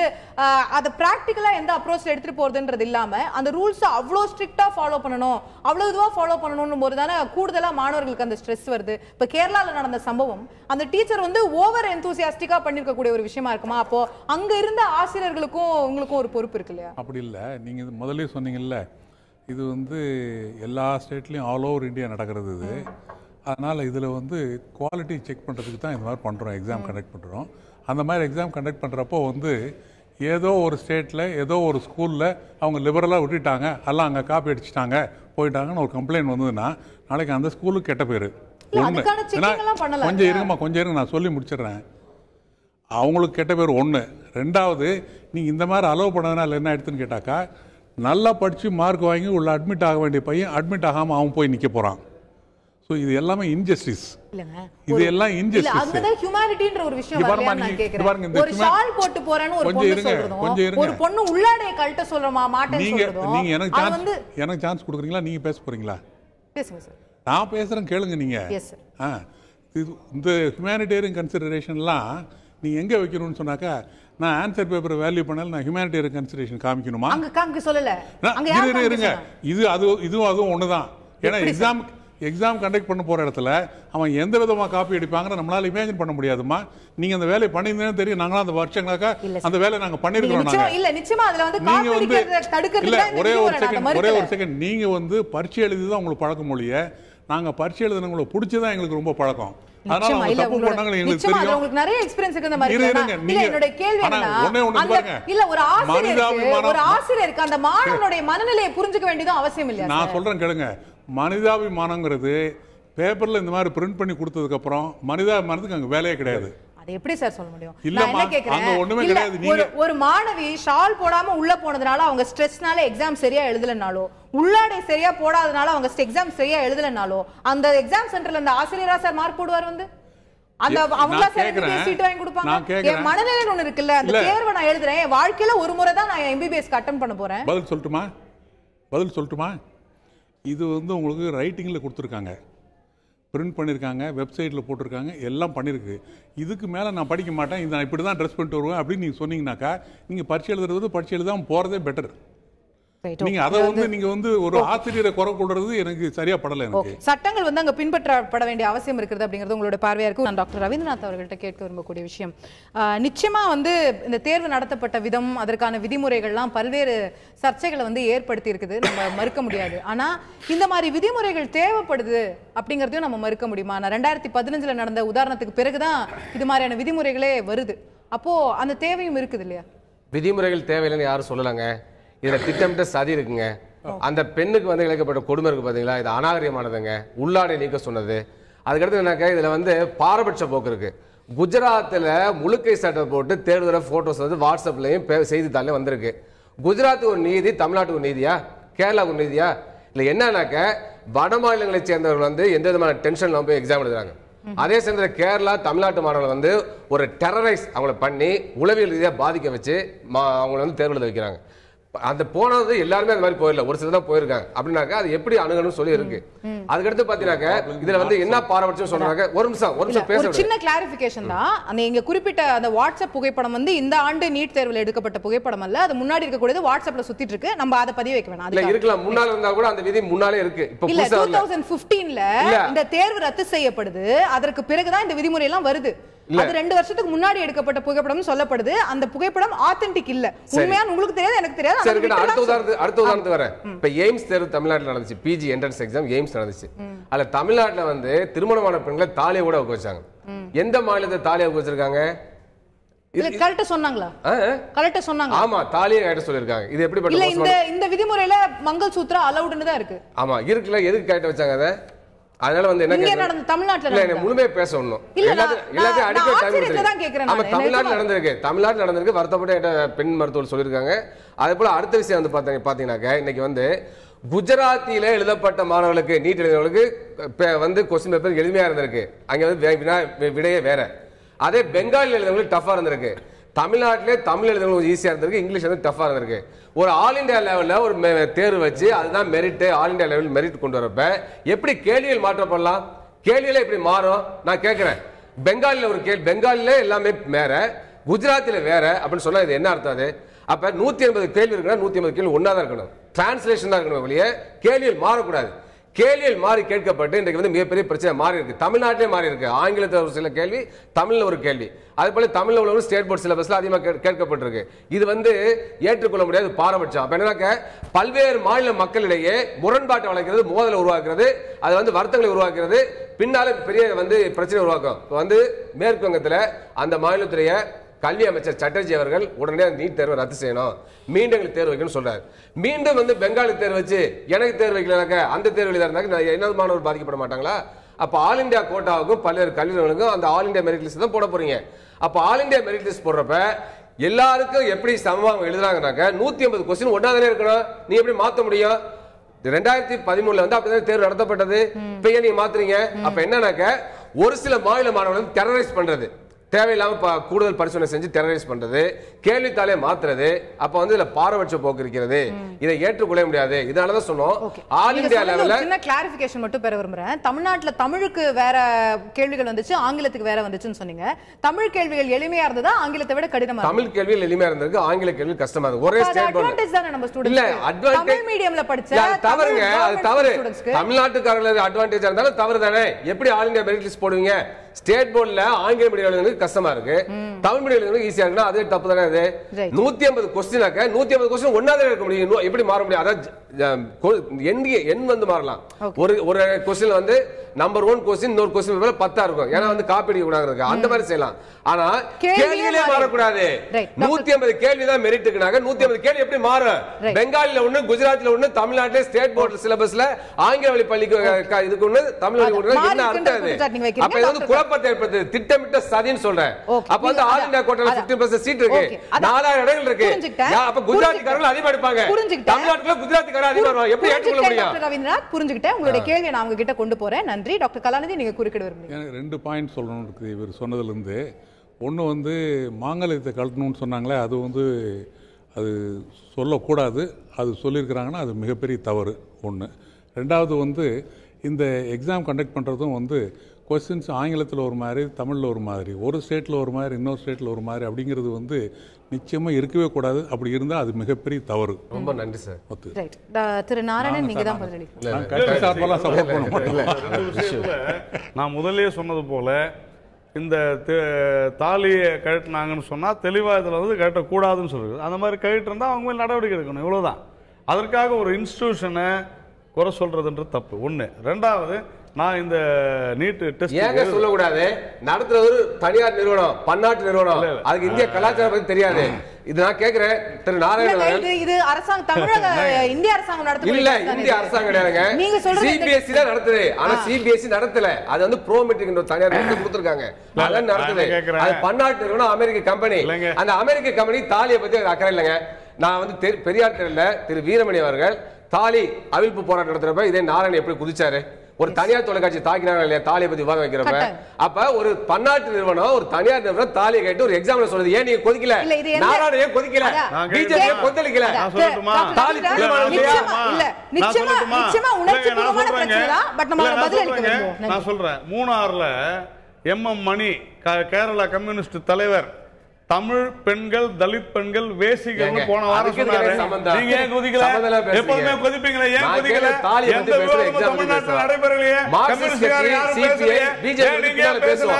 அதை பிராக்டிக்கலா எந்த அப்ரோச்ல எடுத்துட்டு போறதுன்றது இல்லாம அந்த ரூல்ஸை அவ்வளோ ஸ்ட்ரிக்டா ஃபாலோ பண்ணணும் அவ்வளவு இதுவா ஃபாலோ பண்ணணும் போது தானே கூடுதலா மாணவர்களுக்கு அந்த ஸ்ட்ரெஸ் வருது. இப்ப கேரளால நடந்த சம்பவம் அந்த டீச்சர் வந்து ஓவர் எந்தூசியாஸ்டிக்கா பண்ணிருக்கக்கூடிய ஒரு விஷயமா இருக்குமா? அப்போ அங்க இருந்த ஆசிரியர்களுக்கும் உங்களுக்கும் ஒரு பொறுப்பு இருக்கு இல்லையா? அப்படி இல்லை. நீங்க முதல்ல சொன்னீங்கல்ல இது வந்து எல்லா ஸ்டேட்லேயும் ஆல் ஓவர் இந்தியா நடக்கிறது இது. அதனால் இதில் வந்து குவாலிட்டி செக் பண்ணுறதுக்கு தான் இந்த மாதிரி பண்ணுறோம், எக்ஸாம் கண்டக்ட் பண்ணுறோம். அந்த மாதிரி எக்ஸாம் கண்டக்ட் பண்ணுறப்போ வந்து ஏதோ ஒரு ஸ்டேட்டில் ஏதோ ஒரு ஸ்கூலில் அவங்க லிபரலாக விட்டுட்டாங்க எல்லாம் அங்கே காப்பி அடிச்சிட்டாங்க போயிட்டாங்கன்னு ஒரு கம்ப்ளைண்ட் வந்ததுன்னா நாளைக்கு அந்த ஸ்கூலுக்கு கெட்ட பேர். ஒன்று கொஞ்சம் இருங்க நான் சொல்லி முடிச்சிடுறேன். அவங்களுக்கு கெட்ட பேர் ஒன்று. ரெண்டாவது நீங்கள் இந்த மாதிரி அலோவ் பண்ணதுனால என்ன ஆயிடுதுன்னு கேட்டாக்கா நல்லா படித்து மார்க் வாங்கி உள்ள அட்மிட் ஆக வேண்டிய பையன் அட்மிட் ஆகாமல் அவன் போய் நிற்க போகிறான். ஸோ இது எல்லாமே இன்ஜஸ்டிஸ். இது எல்லாம் இன்ஜஸ்டிஸ். அதுதான் ஹியூமனிட்டின்ற ஒரு விஷயம் வரலையா நான் கேக்குறேன். ஒரு ஷால் போட்டு போறேன்னு ஒரு பொண்ணு சொல்றதும் ஒரு பொண்ணு உள்ளாடைய கழட்ட சொல்றமா மாட்டேன்னு சொல்றதும் நீங்க எனக்கு சான்ஸ் கொடுக்குறீங்களா? நீங்க பேச போறீங்களா? பேசுங்க சார். நான் பேசுறேன் கேளுங்க நீங்க. Yes sir. இந்த ஹியூமனிடேரியன் கன்சிடரேஷன்லாம் நீ எங்க வைக்கணும்னு சொன்னாக்கா நான் ஆன்சர் பேப்பர் வேல்யூ பண்ணல நான் ஹியூமனிடேரியன் கன்சிடரேஷன் காமிக்கணுமா? அங்க காமிக்க சொல்லல. இருங்க இதுவும் அதுவும் ஒண்ணுதான். ஏன்னா எக்ஸாம் கண்டக்ட் பண்ண போற இடத்துல அவன் எந்த விதமா காப்பி அடிப்பாங்கன்னு நம்மளால இமேஜின் பண்ண முடியாதுமா. நீங்க அந்த வேலையை பண்ணியிருந்தேன்னு தெரியும். நாங்களும் அந்த வருஷங்களாக அந்த வேலையை நாங்க பண்ணிருக்கிறோம். இல்ல நிச்சயமா அதுல வந்து காப்பி அடிக்கிறத தடுக்கிறதுக்கு ஒரே ஒரு செகண்ட் நீங்க வந்து பரீட்சை எழுதி தான் உங்களுக்கு பழக்கம் மொழிய நாங்க பரீட்சை எழுதுனவங்களை பிடிச்சதான் எங்களுக்கு ரொம்ப பழக்கம். அதனால அவங்க தப்பு பண்ணாங்க எங்களுக்கு தெரியும். உங்களுக்கு நிறைய எக்ஸ்பீரியன்ஸ் இருக்கு இந்த மாதிரி. இல்ல என்னோட கேள்வி என்னன்னா இல்ல ஒரு ஆசிரியருக்கு அந்த மாணவனுடைய மனநிலையை புரிஞ்சுக்க வேண்டியதும் அவசியம் இல்லையா? நான் சொல்றேன் கேளுங்க. மனிதாபிமானங்கிறது பேப்பர்ல இந்த மாதிரி பிரிண்ட் பண்ணி கொடுத்ததுக்கு அப்புறம் மனிதாபிமானத்துக்கு அங்க வேலையே கிடையாது. அது எப்படி சார் சொல்ல முடியும்? நான் என்ன கேக்குறேன், ஒரு மாணவி ஷால் போடாம உள்ள போனதுனால அவங்க ஸ்ட்ரெஸ்னால எக்ஸாம் சரியா எழுதலனாலோ உள்ளாடை சரியா போடாதனால அவங்க எக்ஸாம் சரியா எழுதலனாலோ அந்த எக்ஸாம் சென்டர்ல அந்த ஆசிரியரா சார் மார்க் போடுவார் வந்து அந்த அவங்களா சரி சீட் வாங்கி கொடுப்பாங்க. என் மனநிலை ஒண்ணு இருக்குல்ல அந்த தேர்வை நான் எழுதுறேன் வாழ்க்கையில ஒரு முறை தான் நான் எம்பிபிஎஸ் அட்டெண்ட் பண்ண போறேன். பதில் சொல்லட்டுமா? இது வந்து உங்களுக்கு ரைட்டிங்ல கொடுத்துருக்காங்க, பிரிண்ட் பண்ணியிருக்காங்க, வெப்சைட்டில் போட்டிருக்காங்க, எல்லாம் பண்ணியிருக்கு. இதுக்கு மேலே நான் படிக்க மாட்டேன், இது நான் இப்படி தான் ட்ரெஸ் பண்ணிட்டு வருவேன் அப்படின்னு நீங்கள் சொன்னீங்கன்னாக்கா நீங்கள் பரீட்சை எழுதுறது பரீட்சை எழுதாமல் போகிறதே பெட்டர். Right, நீங்க அதை நீங்க ஒரு ஆசிரியரை குறை கொள்றது எனக்கு சரியா படல. எனக்கு சட்டங்கள் அங்க பின்பற்றப்பட வேண்டிய அவசியம் இருக்கிறது அப்படிங்கிறது உங்களோட பார்வையா இருக்கும். நான் டாக்டர் ரவீந்திரநாத் அவர்கள்ட்ட கேட்க விரும்பக்கூடிய விஷயம், நிச்சயமா இந்த தேர்வு நடத்தப்பட்ட விதம், அதற்கான விதிமுறைகள்லாம் பல்வேறு சர்ச்சைகளை ஏற்படுத்தி இருக்குது, நம்ம மறுக்க முடியாது. ஆனா இந்த மாதிரி விதிமுறைகள் தேவைப்படுது அப்படிங்கறதையும் நம்ம மறுக்க முடியுமா? 2015 நடந்த உதாரணத்துக்கு பிறகுதான் இது மாதிரியான விதிமுறைகளே வருது. அப்போ அந்த தேவையும் இருக்குது இல்லையா? விதிமுறைகள் தேவையில்லைன்னு யாரும் சொல்லலாங்க. இதுல திட்டமிட்ட சதி இருக்குங்க. அந்த பெண்ணுக்கு இழைக்கப்பட்ட கொடுமை இருக்கு பாத்தீங்களா, இது அநாகரிகமானதுங்க. உள்ளாடை நீக்க சொன்னது. அதுக்கடுத்து என்னக்கா இதுல பாரபட்ச போக்கு இருக்கு. குஜராத்தில் முழுக்கை சட்டை போட்டு தேர்தல் போட்டோஸ் வாட்ஸ்அப்லயும் செய்தித்தாளையும் வந்திருக்கு. குஜராத்துக்கு ஒரு நீதி, தமிழ்நாட்டுக்கு ஒரு நீதியா, கேரளாவுக்கு ஒரு நீதியா? இல்ல என்னன்னாக்க வட மாநிலங்களை சேர்ந்தவர்கள் எந்த விதமான டென்ஷன்ல போய் எக்ஸாம் எழுதுறாங்க. அதே சேர்ந்த கேரளா தமிழ்நாட்டு மாணவர்கள் ஒரு டெரரைஸ் அவங்கள பண்ணி உளவியல் ரீதியாக பாதிக்க வச்சு அவங்கள தேர்வு எழுத வைக்கிறாங்க. அந்த போனது எல்லாருமே அந்த மாதிரி போயிடல, ஒரு சிலர் தான் போயிருக்காங்க. அப்படின்னாக்க அது எப்படி அணுகணும்னு சொல்லி இருக்கு. அதுக்கடுத்து பாத்தீங்கன்னாக்க இதுல என்ன பாரபட்சம் சொல்றாங்க. ஒரு நிமிஷம் பேச சின்ன கிளாரிபிகேஷன் தான். அந்த இங்க குறிப்பிட்ட அந்த வாட்ஸ்அப் புகைப்படம் இந்த ஆண்டு நீட் தேர்வில் எடுக்கப்பட்ட புகைப்படம் அல்ல, அது முன்னாடி இருக்கக்கூடியது வாட்ஸ்அப்ல சுத்திட்டு இருக்கு. நம்ம அதை பதிவு வைக்க வேணாம். இல்ல இருக்கலாம், முன்னால இருந்தா கூட அந்த விதி முன்னாலே இருக்கு. இப்ப 2015ல இந்த தேர்வு ரத்து செய்யப்படுது, அதற்கு பிறகுதான் இந்த விதிமுறை எல்லாம் வருது. அது 2 வருஷத்துக்கு முன்னாடி எடுக்கப்பட்ட புகைப்படம் சொல்லப்படுது. அந்த புகைப்படம் ஆத்தென்டிக் இல்ல. உண்மையான உங்களுக்கு தெரியாது, எனக்கு தெரியாது. அடுத்த உதாரணத்துக்கு வரேன். இப்ப எய்ம்ஸ் தேர்வு தமிழ்நாட்டில் நடந்துச்சு, பிஜி என்ட்ரன்ஸ் எக்ஸாம் எய்ம்ஸ் நடந்துச்சு. அதுல தமிழ்நாட்டுல திருமணமான பெண்களை தாலியை கூட வைக்க வச்சாங்க. எந்த மாநிலத்தை தாலியை வைக்க வச்சிருக்காங்க? கரெக்ட்டா சொன்னாங்களா? கரெக்ட்டா சொன்னாங்க. ஆமா, தாலியை கரெக்ட்டா சொல்லிருக்காங்க. இது எப்படிப்பட்ட இந்த விதிமுறையில மங்கள் சூத்ரா அலௌட்னு தான் இருக்கு. ஆமா இருக்குல்ல, எதுக்கு கரெக்ட்டா வச்சாங்க அத? அதனால என்ன தமிழ்நாட்டுல முழுமையா பேசணும், எல்லாத்தையும் அடிக்க டைம் கேக்குறேன். ஆமா, தமிழ்நாட்டுல நடந்திருக்கு. வருத்தப்பட்ட பெண் மருத்துவர் சொல்லியிருக்காங்க. அதே போல அடுத்த விஷயம் பாத்தீங்கன்னாக்க இன்னைக்கு குஜராத்தில எழுதப்பட்ட மாணவர்களுக்கு, நீட் எழுதினவர்களுக்கு கொஸ்டின் பேப்பர் எளிமையா இருந்திருக்கு. அங்க விடையே வேற. அதே பெங்காலில் எழுதினவங்களுக்கு டஃபா இருந்திருக்கு. தமிழ்நாட்டிலே தமிழ் எழுதுறவங்களுக்கு ஈஸியா இருந்திருக்கு, இங்கிலீஷ் டஃபா இருந்திருக்கு. ஒரு ஆல் இந்தியா லெவல்ல ஒரு தேர்வு வச்சு அதுதான் merit, all India level merit கொண்டு வரப்ப எப்படி கேள்விகள் மாற்றப்படலாம்? கேள்வியில எப்படி மாறும்? நான் கேட்கிறேன். பெங்காலில ஒரு கேள்வி, பெங்காலில எல்லாமே வேற, குஜராத்தில வேற அப்படின்னு சொன்னா இது என்ன அர்த்தம்? அது அப்ப 180 கேள்வி இருக்குன்னா 180 கேள்வி ஒன்னாதான் இருக்கணும், டிரான்ஸ்லேஷன் தான் இருக்கணும். வெளியே கேள்விகள் மாறக்கூடாது. கேள்விகள் மாறி கேட்கப்பட்டு இன்றைக்கு மிகப்பெரிய பிரச்சனை மாறி இருக்கு. தமிழ்நாட்டிலே மாறி இருக்கு. ஆங்கிலத்தில் ஒரு சில கேள்வி, தமிழ்ல ஒரு கேள்வி. அதே போல தமிழ்ல உள்ள ஸ்டேட் போர்ட் சிலபஸ்ல அதிகமாக கேட்கப்பட்டிருக்கு. இது ஏற்றுக்கொள்ள முடியாது, பாரபட்சம். அப்ப என்னன்னாக்க பல்வேறு மாநில மக்களிடையே முரண்பாட்டை வளர்க்கிறது, மோதலை உருவாக்குறது, அது வருத்தங்களை உருவாக்குறது, பின்னால பெரிய பிரச்சனை உருவாக்கும். மேற்கு வங்கத்துல அந்த மாநிலத்துடைய கல்வி அமைச்சர் சட்டர்ஜி அவர்கள் உடனடியாக நீட் தேர்வை ரத்து செய்யணும், மீண்டும் தேர்வு வைக்கணும் சொல்றாரு. மீண்டும் பெங்காலி தேர்வு வச்சு எனக்கு தேர்வு வைக்கலனாக்க அந்த தேர்வு எழுதாருந்தாக்க என்ன மாணவர் பாதிக்கப்பட மாட்டாங்களா? அப்ப ஆல் இந்தியா கோட்டாவுக்கும் பல்வேறு கல்வி நிறுவனங்களுக்கும் அந்த ஆல் இந்தியா மெரிட் லிஸ்ட் தான் போட போறீங்க. அப்ப ஆல் இந்தியா மெரிட் லிஸ்ட் போடுறப்ப எல்லாருக்கும் எப்படி சமமாக எழுதுறாங்கனாக்க 180 கொஸ்டின் ஒன்னாதானே இருக்கணும். நீ எப்படி மாத்த முடியும்? 2013ல அப்படிதான் தேர்வு நடத்தப்பட்டது. இப்ப ஏன் நீங்க மாத்துறீங்க? அப்ப என்னன்னாக்க ஒரு சில மாநில மாணவர்கள் டெரரைஸ் பண்றது, தேவையில்லாம கூடுதல் பரிசோதனை செஞ்சு டெரரைஸ் பண்றது, கேள்வித்தாளே மாத்துறது, அப்ப இதுல பாரபட்ச போக்கு இருக்கிறது. இதை ஏற்றுக்கொள்ள முடியாது. இதனாலதான் சொன்னோம் ஆல் இந்தியா லெவல்ல சின்ன கிளாரிபிகேஷன் மட்டும் பெற விரும்புறேன். தமிழ்நாட்டுல தமிழுக்கு வேற கேள்விகள் வந்துச்சு, ஆங்கிலத்துக்கு வேற வந்துச்சுன்னு சொன்னீங்க. தமிழ் கேள்விகள் எளிமையா இருந்ததா, ஆங்கிலத்தை விட கடினமா? தமிழ் கேள்விகள் எளிமையா இருந்திருக்கு, ஆங்கில கேள்வி கஷ்டமா இருக்கு. ஒரே ஸ்டேட் போர்டு அட்வான்டேஜ் தான நம்ம ஸ்டூடண்ட்ஸ். இல்ல அட்வான்டேஜ் தமிழ் மீடியம்ல படிச்ச தவறுங்க, அது தவறு. தமிழ்நாட்டுக்காரங்களுக்கு அட்வான்டேஜ் இருந்தாலும் தவறு தானே. எப்படி ஆல் இந்தியா மெரிட் லிஸ்ட் போடுவீங்க? ஸ்டேட் போர்டுல ஆங்கில மீடியம் கஷ்டமா இருக்கு, தமிழ் மீடியம் ஈஸியா இருக்கு. அதே தப்பு தானே. அது 150 கொஸ்டினாக்க 150 கொஸ்டின் ஒன்னாதான் இருக்க முடியும், எப்படி மாற முடியும்? அதான் எண் மாறலாம். ஒரு கொஸ்டின் நம்பர் 1 கொஸ்டின் இன்னொரு கொஸ்டின் 10 இருக்கும். ஏன்னா காப்பி கூடாது, அந்த மாதிரி செய்யலாம். ஆனா கேள்வியிலே மாறக்கூடாது. 150 கேள்வி தான் மெரிட்டுக்குனாக்க 150 கேள்வி எப்படி மாறும்? பெங்காலில ஒண்ணு, குஜராத்ல ஒண்ணு, தமிழ்நாட்டிலே ஸ்டேட் போர்டு சிலபஸ்ல ஆங்கில வழி பள்ளிக்கு இதுக்கு ஒண்ணு, தமிழ் வழி ஒண்ணு. என்ன அர்த்தம் அது? அப்ப இது குழப்பத்தை ஏற்படுது, திட்டமிட்ட சதின்னு சொல்றேன். அப்ப ஆல் இந்தியா கோட்டால 15% சீட் இருக்கு, 4000 இடங்கள் இருக்கு. அப்ப குஜராத்திக்காரர்கள் அதிகமா எடுப்பாங்க, தமிழ்நாட்டுல குஜராத்திக்காரர்கள் அதிகமா வருவாங்க. எப்படி ஏற்றுக்கொள்ள முடியும்? டாக்டர் ரவீந்திரநாத், புரிஞ்சுக்கிட்டேன். உங்களுடைய கேள்வியை நான் உங்ககிட்ட கொண்டு போறேன். நன்றி. டாக்டர் கலாநிதி, நீங்க குறுக்கிட விரும்புறீங்க? எனக்கு 2 பாயிண்ட் சொல்லணும் இருக்குது இவர் சொன்னதுல இருந்து. ஒன்று மாங்கல்யத்தை கழட்டணும்னு சொன்னாங்களே, அது சொல்லக்கூடாது. அது சொல்லியிருக்கிறாங்கன்னா அது மிகப்பெரிய தவறு ஒன்று. ரெண்டாவது இந்த எக்ஸாம் கண்டக்ட் பண்ணுறதும் கொஸ்டின்ஸ் ஆங்கிலத்தில் ஒரு மாதிரி, தமிழில் ஒரு மாதிரி, ஒரு ஸ்டேட்டில் ஒரு மாதிரி, இன்னொரு ஸ்டேட்டில் ஒரு மாதிரி அப்படிங்கிறது நிச்சயமாக இருக்கவே கூடாது. அப்படி இருந்தால் அது மிகப்பெரிய தவறு. ரொம்ப நன்றி சார். ரைட். திரு நாராயணன் நீங்க தான் பதிலளிக்கணும். நான் முதல்லயே சொன்னது போல இந்த தாலியை கழட்டினாங்கன்னு சொன்னா தெளிவா இதுல வந்து கழட்டக்கூடாதுன்னு சொல்றது. அந்த மாதிரி கழட்டு இருந்தா அவங்க மேல் நடவடிக்கை எடுக்கணும், இவ்வளவுதான். அதற்காக ஒரு இன்ஸ்டிடியூஷனை குறை சொல்றதுன்றது தப்பு. ஒண்ணு. ரெண்டாவது, நான் இந்த நீட் டெஸ்ட் ஏங்க சொல்லக்கூடாது? நடத்துறது ஒரு தனியார் நிறுவனம், பன்னாட்டு நிறுவனம், அதுக்கு இந்திய கலாச்சாரம் பத்தி தெரியாது. இது நான் கேக்குறேன் திரு நாராயணன். இது அரசாங்கம், தமிழக இந்திய அரசாங்கம் நடத்துது இல்ல, இந்திய அரசாங்கம் கிடையாதுங்க. சிபிஎஸ்சி தான் நடத்துது. ஆனா சிபிஎஸ்சி நடத்தல, அது வந்து ப்ரோமெட்ரிக் என்ற தனியார் நிறுவனம் கொடுத்திருக்காங்க, அதான் நடத்துது. அது பன்னாட்டு நிறுவனம், அமெரிக்க கம்பெனி. அந்த அமெரிக்க கம்பெனி தாலியை பத்தி அக்கறை இல்லைங்க. நான் வந்து பெரியார் தெருல திரு வீரமணி அவர்கள் தாலி அவிழ்ப்பு போராட்டம் நடத்துறப்ப இதே நாராயணன் எப்படி குதிச்சாரு? ஒரு தனியார் தொலைக்காட்சி தாக்கினாங்க இல்லையா தாலியை பத்தி விவாதம் வைக்கிறப்ப? அப்ப ஒரு பன்னாட்டு நிறுவனம், ஒரு தனியார் நிறுவனம் தாலியை கேட்டு ஒரு எக்ஸாம்ல சொல்றது. ஏன் நீங்க கொதிக்கல? நாராயணன் ஏன் கொதிக்கல? பிஜேபி கொந்தளிக்கல? தாலி நான் சொல்றேன். மூணாறுல MM மணி, கேரளா கம்யூனிஸ்ட் தலைவர், தமிழ் பெண்கள், தலித் பெண்கள் வேசிகள் போன வாரம் சொன்னாரு. நீங்க ஏன் கொதிக்கல? எப்பவுமே கொதிப்பீங்களா? ஏன் கொதிக்கல? எந்த விவாதமும் தமிழ்நாட்டில் நடைபெறலையே. கம்யூனிஸ்ட்காரங்க யாரும் பேசல.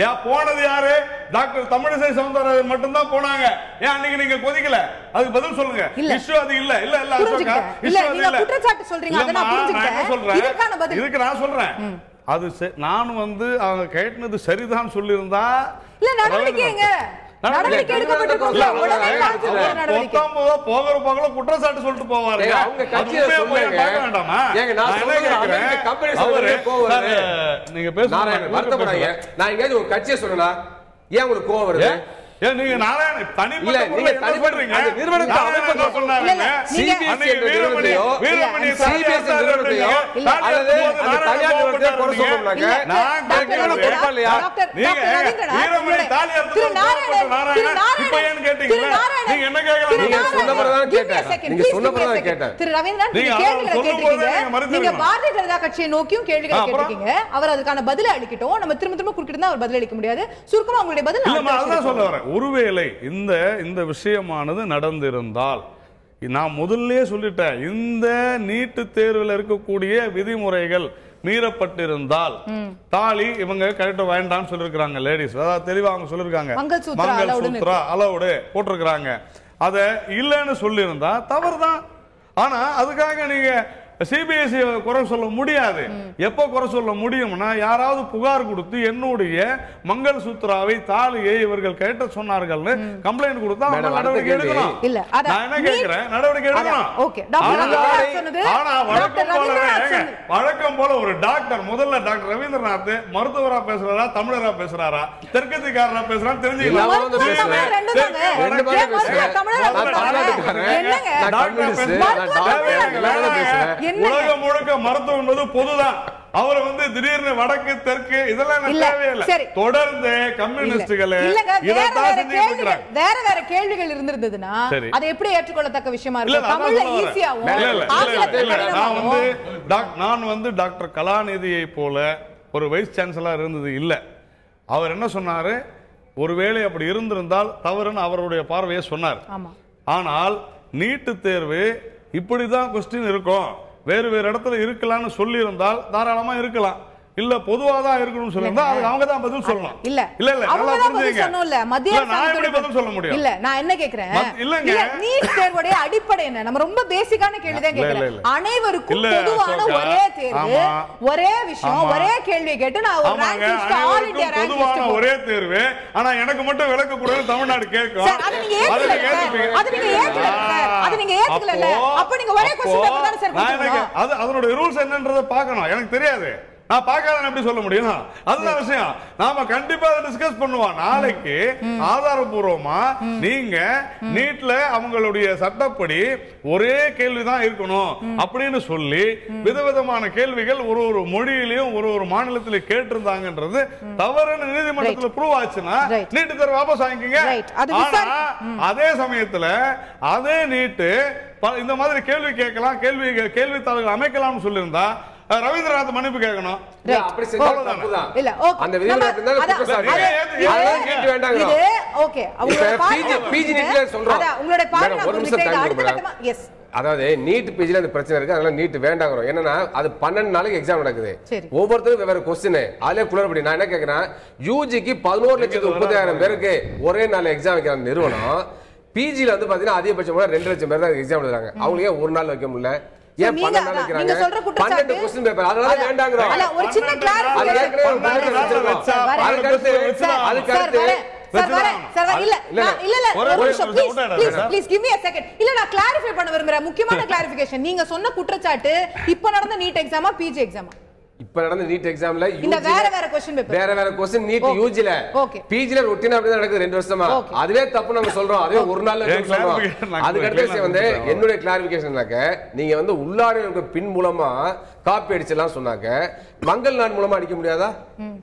ஏன் போனது யாரு? டாக்டர் தமிழிசை சவுந்தரராஜன் மட்டும்தான் போனாங்க. ஏன் அன்னைக்கு நீங்க கொதிக்கல? அதுக்கு பதில் சொல்லுங்க. இஷ்யூ அது இல்ல. இல்ல இல்ல அசோகா, இஷ்யூ அது இல்ல. குற்றச்சாட்டு சொல்றீங்க, அத நான் புரிஞ்சுக்கிட்டேன். இதுக்கு நான் சொல்றேன், அது நான் வந்து அவங்க கேட்டது சரிதான் சொல்லியிருந்தா இல்ல நடவடிக்கைங்க நடவடிக்கை எடுக்கப்பட்டிருக்கோம். போகிற குற்றச்சாட்டு சொல்லிட்டு போவாரு. அவங்க கட்சியை சொல்லுங்க. ஏங்க நான் சொல்றேன், கம்பெனி சொல்றே போவாரு. நீங்க பேசுறாங்க, வருத்தப்படாதீங்க. நான் எங்கயாவது ஒரு கட்சியை சொன்னா ஏன் உங்களுக்கு கோவம் வருது? ஏன் நீங்க நாராயணன் தனிப்பட்ட நீங்க தனிப்பட்டீங்க? அந்த நிறுவனத்தை அமைப்பு சொன்னாங்க. சிபிஎஸ்சி நிறுவனத்தையோ சிபிஎஸ்சி நிறுவனத்தையோ அல்லது அந்த தனியார் நிறுவனத்தையோ குறை சொல்றாங்க. நான் கேட்கறது பொறுப்பா இல்லையா? நீங்க வீரமணி தாலி அறுத்து நாராயணன் இப்ப ஏன் கேட்டீங்களா? நீங்க என்ன கேட்கலாம்? நீங்க சொன்னபறதான் கேட்டேன். நீங்க சொன்னபறதான் கேட்டேன். திரு ரவீந்திரன், நீங்க கேள்விகளை கேட்டீங்க. நீங்க பாரதிய ஜனதா கட்சியை நோக்கியும் கேள்விகளை கேட்டீங்க. அவர் அதுக்கான பதிலை அளிக்கட்டும். நம்ம திரும்ப திரும்ப குறுக்கிட்டு இருந்தா அவர் பதில் அளிக்க முடியாது. சுருக்கமா உங்களுடைய பதில். இல்ல, அதான் சொல்ல வரேன். ஒருவேளை இந்த விஷயமானது நடந்திருந்தால், நான் முதல்ல சொல்லிட்டேன், இந்த நீட்டு தேர்வில் இருக்கக்கூடிய விதிமுறைகள் மீறப்பட்டிருந்தால் தாலி இவங்க கரெக்டா வேண்டாம்னு சொல்லிருக்காங்க. லேடிஸ் அதாவது தெளிவா அவங்க சொல்லிருக்காங்க, மங்கள்சூத்ரா அலவுடு போட்டிருக்கிறாங்க. அத இல்லைன்னு சொல்லியிருந்தா தவறுதான். ஆனா அதுக்காக நீங்க சிபிஎஸ்சி குறை சொல்ல முடியாது. எப்ப குறை சொல்ல முடியும்னா, யாராவது புகார் கொடுத்து என்னுடைய மங்கள்சூத்ராவை தாலியை இவர்கள் கேட்ட சொன்னார்கள்னு கம்ப்ளைண்ட் கொடுத்தா நடவடிக்கை எடுக்கணும். நான் என்ன கேட்கிறேன், நடவடிக்கை எடுக்கணும். ஆனா வழக்கம் போல ஒரு டாக்டர், முதல்ல டாக்டர் ரவீந்திரநாத் மருத்துவரா பேசுறாரா தமிழரா பேசுறாரா தெற்கத்திக்காரரா பேசுறான்னு தெரிஞ்சுக்கலாம். உலகம் முழுக்க மருத்துவம் என்பது பொதுதான். அவர் வந்து திடீர்னு வடக்கு தெற்கு இதெல்லாம் தேவையில்லை. தொடர்ந்து கம்யூனிஸ்டுகள் வேற வேற கேள்விகள் இருந்திருந்ததுன்னா அதை எப்படி ஏற்றுக்கொள்ளத்தக்க விஷயமா இருக்கு? தமிழ்ல ஈஸியாவும் நான் வந்து டாக்டர் கலாநிதியை போல ஒரு வைஸ் சான்சலர் இருந்தது இல்ல. அவர் என்ன சொன்னாரு, ஒருவேளை அப்படி இருந்திருந்தால் தவறுன்னு அவருடைய பார்வையை சொன்னார். ஆனால் நீட்டு தேர்வு இப்படிதான் கொஸ்டின் இருக்கும், வேறு வேறு இடத்துல இருக்கலாம்னு சொல்லி இருந்தால் தாராளமா இருக்கலாம். இல்ல பொதுவாதான் இருக்கணும்னு சொல்லிருந்தா அவங்க தான் பதில் சொல்லணும். இல்ல இல்ல இல்ல நல்லா புரிஞ்சுங்க. மத்திய நான் எப்படி பதில் சொல்ல முடியும்? இல்ல நான் என்ன கேக்குறேன், இல்ல நீட் தேர்வுடைய அடிப்படை என்ன? நம்ம ரொம்ப பேசிக்கான கேள்வி தான் கேக்குறேன். அனைவருக்கும் பொதுவான ஒரே தேர்வு, ஒரே விஷயம், ஒரே கேள்வி கேட்டு நான் ஒரு rank list, all India rank list, பொதுவான ஒரே தேர்வு. ஆனா எனக்கு மட்டும் விளக்க கூடாது தமிழ்நாடு கேக்கும். அது நீங்க ஏத்துக்கல, அது நீங்க ஏத்துக்கல. அப்ப நீங்க ஒரே क्वेश्चन பேப்பர் தான சார் கொடுக்கணும். அது அதோட ரூல்ஸ் என்னன்றதை பார்க்கணும். எனக்கு தெரியாது, நான் பார்க்காத எப்படி சொல்ல முடியும்? அதுதான் விஷயம். நாம கண்டிப்பா டிஸ்கஸ் பண்ணுவோம் நாளைக்கு ஆதாரபூர்வமா. நீங்க நீட்ல அவங்களுடைய சட்டப்படி ஒரே கேள்விதான் இருக்கணும் அப்படின்னு சொல்லி விதவிதமான கேள்விகள் ஒரு ஒரு மொழியிலையும் ஒரு ஒரு மாநிலத்திலே கேட்டிருந்தாங்கன்றது தவறுன்னு நீதிமன்றத்தில் ப்ரூவ் ஆச்சுன்னா நீட்டு தேர்வு வாபஸ் வாங்கிக்கங்க. அதே சமயத்துல அதே நீட்டு இந்த மாதிரி கேள்வி கேட்கலாம், கேள்வித்தாள்கள் அமைக்கலாம்னு சொல்லியிருந்தா ரவீந்திரநாத் மன்னிப்பு கேட்கணும். ஓகே அவங்களோட பிஜி நீட்ல சொல்றோம். அத உங்களுடைய பார்வை நான் ஒரு நிமிஷம் டைம் கொடுங்க. எஸ் அதாவது நீட் பிஜில அந்த பிரச்சனை இருக்கு. அதனால நீட் வேண்டாங்கிறோம். என்னன்னா அது 12 நாளைக்கு எக்ஸாம் நடக்குது. சரி. ஒவ்வொருத்தரும் வெவ்வேறு கொஸ்டின். அதுல குளறுபடி. நான் என்ன கேக்குறேன், யூஜிக்கு 11,30,000 பேருக்கு ஒரே நாள் எக்ஸாம் வைக்கிற நிறுவனம் பிஜில வந்து பாத்தீங்கன்னா அதிகபட்சம் 2 லட்சம் பேர் தான் எக்ஸாம் எழுதுறாங்க. அவங்களுக்கு ஏன் ஒரு நாள் வைக்க முடியல? ஏன் 12 நாள் வைக்கிறாங்க? நீங்க சொல்ற குற்றச்சாட்டு 12 क्वेश्चन பேப்பர் அதனால வேண்டாங்கறோம். அல்ல ஒரு சின்ன கிளாரிஃபிகேஷன் முக்கியமான கிளாரிஃபிகேஷன். நீங்க சொன்ன குற்றச்சாட்டு இப்ப நடந்த நீட் எக்ஸாமா பிஜி எக்ஸாமா? இப்ப நடந்த நீட் எக்ஸாம்ல இந்த வேற क्वेश्चन பேப்பர் வேற क्वेश्चन நீட் யூஜில பிஜில ரொட்டீனா அப்படி தான் நடக்குது 2 வருஷமா. அதுவே தப்பு நம்ம சொல்றோம். அதுவே ஒரு நாள்ல சொல்றோம். அதுக்கு அடுத்து வந்து என்னோட கிளாரிஃபிகேஷன்னாக்க நீங்க வந்து உள்ளாடைகளுக்கு பின் மூலமா காப்பி அடிச்சலாம் சொன்னாங்க. மங்கள் நாட் மூலமா அடிக்க முடியாதா?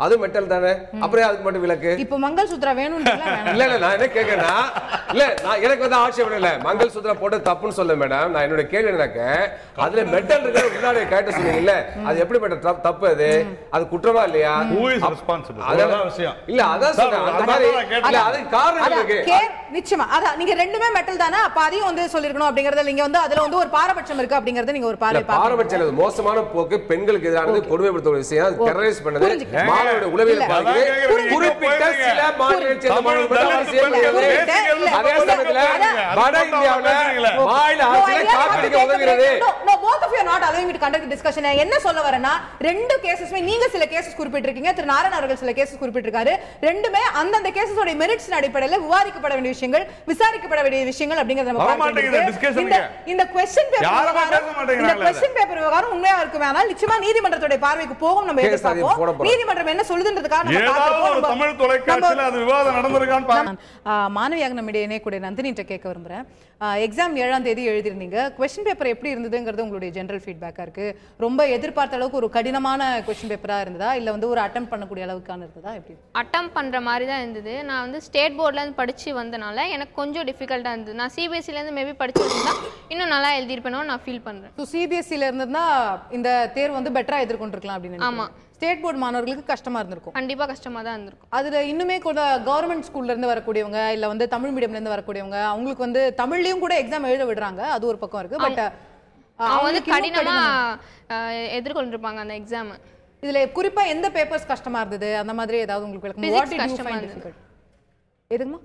அது மெட்டல் தானே. அப்புறம் அதுக்கு மட்டும் விலக்கு. இப்போ மங்கள் சூத்ரா வேணும்ன்றீங்களா? இல்ல நான் என்ன கேக்குறேன்னா, இல்ல நான் எனக்கு வந்து ஆட்சேபம் இல்ல. மங்கள் சூத்ரா போட்டு தப்புன்னு சொல்ல மேடம். நான் என்னோட கேள்வி என்னக்க அதுல மெட்டல் இருக்கிற உள்ளாடை கேட்ட சொன்னீங்கல்ல, அது எப்படிப்பட்ட தப்பு? அது குற்றமா இல்லையா? who is responsible? அதான் விஷயம். இல்ல அதான் சொல்றேன். அந்த மாதிரி இல்ல அது காரணம் இருக்கு. நிச்சயமா அத நீங்க ரெண்டுமே மெட்டல் தானே. அப்ப அதையும் வந்து சொல்லிருக்கணும் அப்படிங்கறத நீங்க வந்து அதுல வந்து ஒரு பாரபட்சம் இருக்கு அப்படிங்கறத நீங்க ஒரு பாரபட்சம் இல்ல. மோசமான போக்கு, பெண்களுக்கு எதிரானது, கொடுமைப்படுத்துற விஷயம், டெரரிஸ்ட் பண்ணது, மாணவருடைய உளவியல் பாதிக்குது. குறிப்பிட்ட சில மாநிலங்களை சேர்ந்த மாணவர்கள் அதே சமயத்துல வட இந்தியாவுல மாநில அரசுல காப்பிடிக்க உதவுகிறது. No, both of you are not allowing me to conduct discussion. என்ன சொல்ல வரேன்னா ரெண்டு கேसेसமே நீங்க சில கேसेस குறிப்பிட்டிருக்கீங்க, திரு நாராயணன் அவர்கள் சில கேसेस குறிப்பிட்டிருக்காரு. ரெண்டுமே அந்தந்த கேसेसோட மெரிட்ஸ் அடிப்படையில் விவாதிக்கப்பட வேண்டிய விஷயங்கள், விசாரிக்கப்பட வேண்டிய விஷயங்கள் அப்படிங்கறத நம்ம பார்க்கணும். இந்த क्वेश्चन பேப்பர் விவகாரம் உண்மையா இருக்கு. வேணால் நிச்சயமா நீதிமன்றத்தோட பார்வைக்கு போகும். நம்ம எதிர்பார்ப்போம் நீதிமன்றம் என்ன சொல்லுதுன்றதுக்காக நம்ம பார்ப்போம். தமிழ் தொலைக்காட்சியில அது விவாதம் நடந்திருக்கான்னு பாருங்க. மாணவியாக நம்முடைய இணையக்கூடிய நந்தினிட்ட கேட்க விரும்புறேன். எக்ஸாம் 7ஆம் தேதி எழுதிருந்தீங்க. क्वेश्चन பேப்பர் எப்படி இருந்ததுங்கிறது உங்களுடைய ஜெனரல் ஃபீட்பேக்கா இருக்கு. ரொம்ப எதிர்பார்த்த அளவுக்கு ஒரு கடினமான क्वेश्चन பேப்பரா இருந்ததா இல்ல வந்து ஒரு அட்டெம்ப்ட் பண்ணக்கூடிய அளவுக்கான இருந்ததா? எப்படி அட்டெம்ப்ட் பண்ற மாதிரி தான் இருந்தது. நான் வந்து ஸ்டேட் போர்ட்ல இருந்து படிச்சு வந்தனால எனக்கு கொஞ்சம் டிஃபிகல்ட்டா இருந்தது. நான் சிபிஎஸ்சில இருந்து மேபி படிச்சு வந்தா இன்னும் நல்லா எழுதிருப்பேனோ நான் ஃபீல் பண்றேன். சோ சிபிஎஸ்சில இருந்ததுனா இந்த தேர்வு வந்து பெட்டரா எதிர்கொண்டிருக்கலாம் அப்படி நினைக்கிறேன். ஆமா, ஸ்டேட் போர்ட் மாணவர்களுக்கு கஷ்டமா இருந்திருக்கும். கண்டிப்பா கஷ்டமா தான் இருந்திருக்கும். அதுல இன்னுமே கூட கவர்மெண்ட் ஸ்கூல்ல இருந்து வரக்கூடியவங்க இல்ல வந்து தமிழ் மீடியம்ல இருந்து வரக்கூடியவங்க அவங்களுக்கு வந்து தமிழ்லயும் கூட எக்ஸாம் எழுத விடுறாங்க. அது ஒரு பக்கம் இருக்கு. பட் அவங்க வந்து கடினமா எதிர்கொண்டிருப்பாங்க அந்த எக்ஸாம். இதுல குறிப்பா எந்த பேப்பர்ஸ் கஷ்டமா இருந்தது அந்த மாதிரி ஏதாவது உங்களுக்கு what did you find difficult? எதுமா?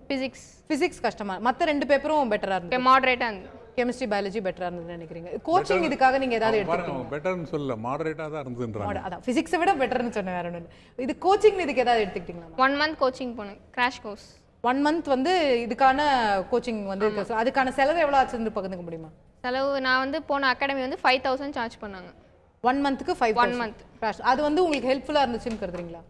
பிசிக்ஸ் கஷ்டமா. மத்த ரெண்டு பேப்பரும் பெட்டரா இருந்தது. மாடரேட்டா இருந்தது. கெமிஸ்ட்ரி பயாலஜி பெட்டரா இருந்ததுன்னு நினைக்கிறீங்க? கோச்சிங் இதுக்காக நீங்க ஏதாவது எடுத்துக்கீங்க? பெட்டர்னு சொல்ல மாடரேட்டா தான் இருந்துன்றாங்க. அதான் பிசிக்ஸை விட பெட்டர்னு சொன்னேன். வேற ஒண்ணு. இது கோச்சிங் இதுக்கு ஏதாவது எடுத்துக்கிட்டீங்களா? 1 month கோச்சிங் போனேன். கிராஷ் கோர்ஸ் 1 month வந்து இதுக்கான கோச்சிங் வந்து அதுக்கான செலவு எவ்வளவு ஆச்சுன்னு பகிர்ந்துக்க முடியுமா? செலவு நான் வந்து போன அகாடமி வந்து 5000 சார்ஜ் பண்ணாங்க. 1 monthக்கு 5000. 1 month கிராஷ். அது வந்து உங்களுக்கு ஹெல்ப்ஃபுல்லா இருந்துச்சுன்னு கருதுறீங்களா?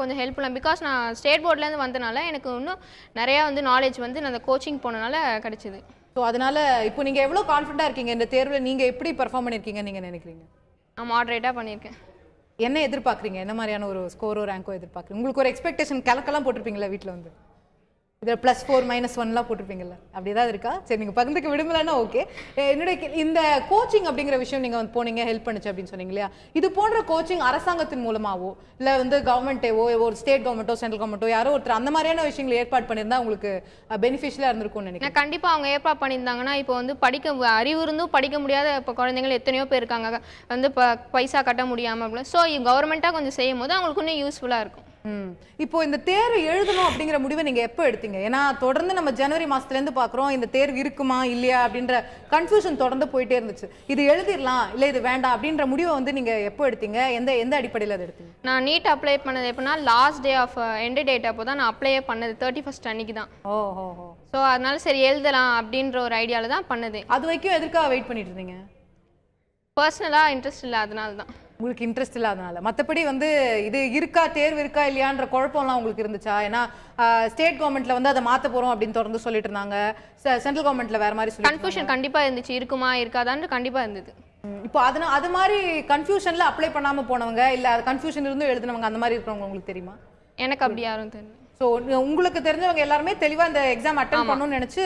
கொஞ்சம் ஹெல்ப்ஃபுல்லா. பிகாஸ் நான் ஸ்டேட் போர்ட்ல இருந்து வந்தனால எனக்கு இன்னும் நிறைய வந்து நாலேஜ் வந்து நான் அந்த கோச்சிங் போனனால கிடைச்சது. ஸோ அதனால இப்போ நீங்க எவ்வளவு கான்ஃபிடண்டா இருக்கீங்க இந்த தேர்வுல? நீங்க எப்படி பெர்ஃபார்ம் பண்ணிருக்கீங்க நீங்க நினைக்கிறீங்க? நான் மாடரேட்டா பண்ணிருக்கேன். என்ன எதிர்பார்க்குறீங்க? என்ன மாதிரியான ஒரு ஸ்கோரோ ரேங்கோ எதிர்பார்க்குறீங்க? உங்களுக்கு ஒரு எக்ஸ்பெக்டேஷன் கலக்கெல்லாம் போட்டிருப்பீங்களா வீட்டில் வந்து? இதில் +4 -1லாம் போட்டிருப்பீங்கல்ல, அப்படி ஏதாவது இருக்கா? சரி, நீங்கள் பகிர்ந்துக்க விடுமலன்னா ஓகே. என்னுடைய இந்த கோச்சிங் அப்படிங்கிற விஷயம் நீங்கள் வந்து போனீங்க, ஹெல்ப் பண்ணுச்சு அப்படின்னு சொன்னீங்க இல்லையா? இது போன்ற கோச்சிங் அரசாங்கத்தின் மூலமாவோ இல்லை வந்து கவர்மெண்ட்டேவோ ஒரு ஸ்டேட் கவர்மெண்ட்டோ சென்ட்ரல் கவர்மெண்ட்டோ யாரோ ஒருத்தர் அந்த மாதிரியான விஷயங்களை ஏற்பாடு பண்ணியிருந்தா உங்களுக்கு பெனிஃபிஷியலாக இருந்திருக்கும்னு நினைக்கிறேன். கண்டிப்பாக அவங்க ஏற்பாடு பண்ணியிருந்தாங்கன்னா இப்போ வந்து அறிவு இருந்தும் படிக்க முடியாத இப்போ குழந்தைங்கள் எத்தனையோ பேர் இருக்காங்க வந்து பைசா கட்ட முடியாமல் அப்படி. ஸோ கவர்மெண்ட்டாக கொஞ்சம் செய்யும் போது அவங்களுக்கு இன்னும் யூஸ்ஃபுல்லாக இருக்கும். இப்போ இந்த தேர்வு எழுதணும் அப்படிங்கிற முடிவை நீங்க எப்போ எடுத்தீங்க? ஏன்னா தொடர்ந்து நம்ம ஜனவரி மாசத்துல இருந்து பாக்குறோம் இந்த தேர்வு இருக்குமா இல்லையா அப்படின்ற கன்ஃபியூஷன் தொடர்ந்து போயிட்டே இருந்துச்சு. இது எழுதிடலாம் இல்ல இது வேண்டாம் அப்படின்ற முடிவை வந்து நீங்க எப்போ எடுத்தீங்க? எந்த அடிப்படையில் அதை எடுத்தீங்க? நான் நீட் அப்ளை பண்ணது எப்படின்னா last day of end date அப்போ தான் நான் அப்ளையே பண்ணது. 31st அன்னைக்கு தான். ஓஹோ. ஸோ அதனால சரி எழுதலாம் அப்படின்ற ஒரு ஐடியாவில் தான் பண்ணது. அது வரைக்கும் எதுக்காக வெயிட் பண்ணிட்டு இருந்தீங்க? பர்சனலாக இன்ட்ரெஸ்ட் இல்லை, அதனால தான். உங்களுக்கு இன்ட்ரெஸ்ட் இல்லாதனால? மற்றபடி வந்து இது இருக்கா தேர்வு இருக்கா இல்லையான்ற குழப்பம்லாம் உங்களுக்கு இருந்துச்சா? ஏன்னா ஸ்டேட் கவர்மெண்ட்ல வந்து அதை மாற்ற போறோம் அப்படின்னு தொடர்ந்து சொல்லிட்டு இருந்தாங்க, சென்ட்ரல் கவர்மெண்ட்ல வேற மாதிரி சொல்லி கன்ஃபியூஷன் கண்டிப்பா இருந்துச்சு. இருக்குமா இருக்காதான்னு கண்டிப்பா இருந்தது. இப்போ அது மாதிரி கன்ஃபியூஷன்ல அப்ளை பண்ணாம போனவங்க இல்ல கன்ஃபியூஷன் இருந்து எழுதினவங்க அந்த மாதிரி இருக்கிறவங்க உங்களுக்கு தெரியுமா? எனக்கு அப்படி யாரும் தெரியல. ஸோ உங்களுக்கு தெரிஞ்சவங்க எல்லாருமே தெளிவா இந்த எக்ஸாம் அட்டெண்ட் பண்ணணும்னு நினைச்சு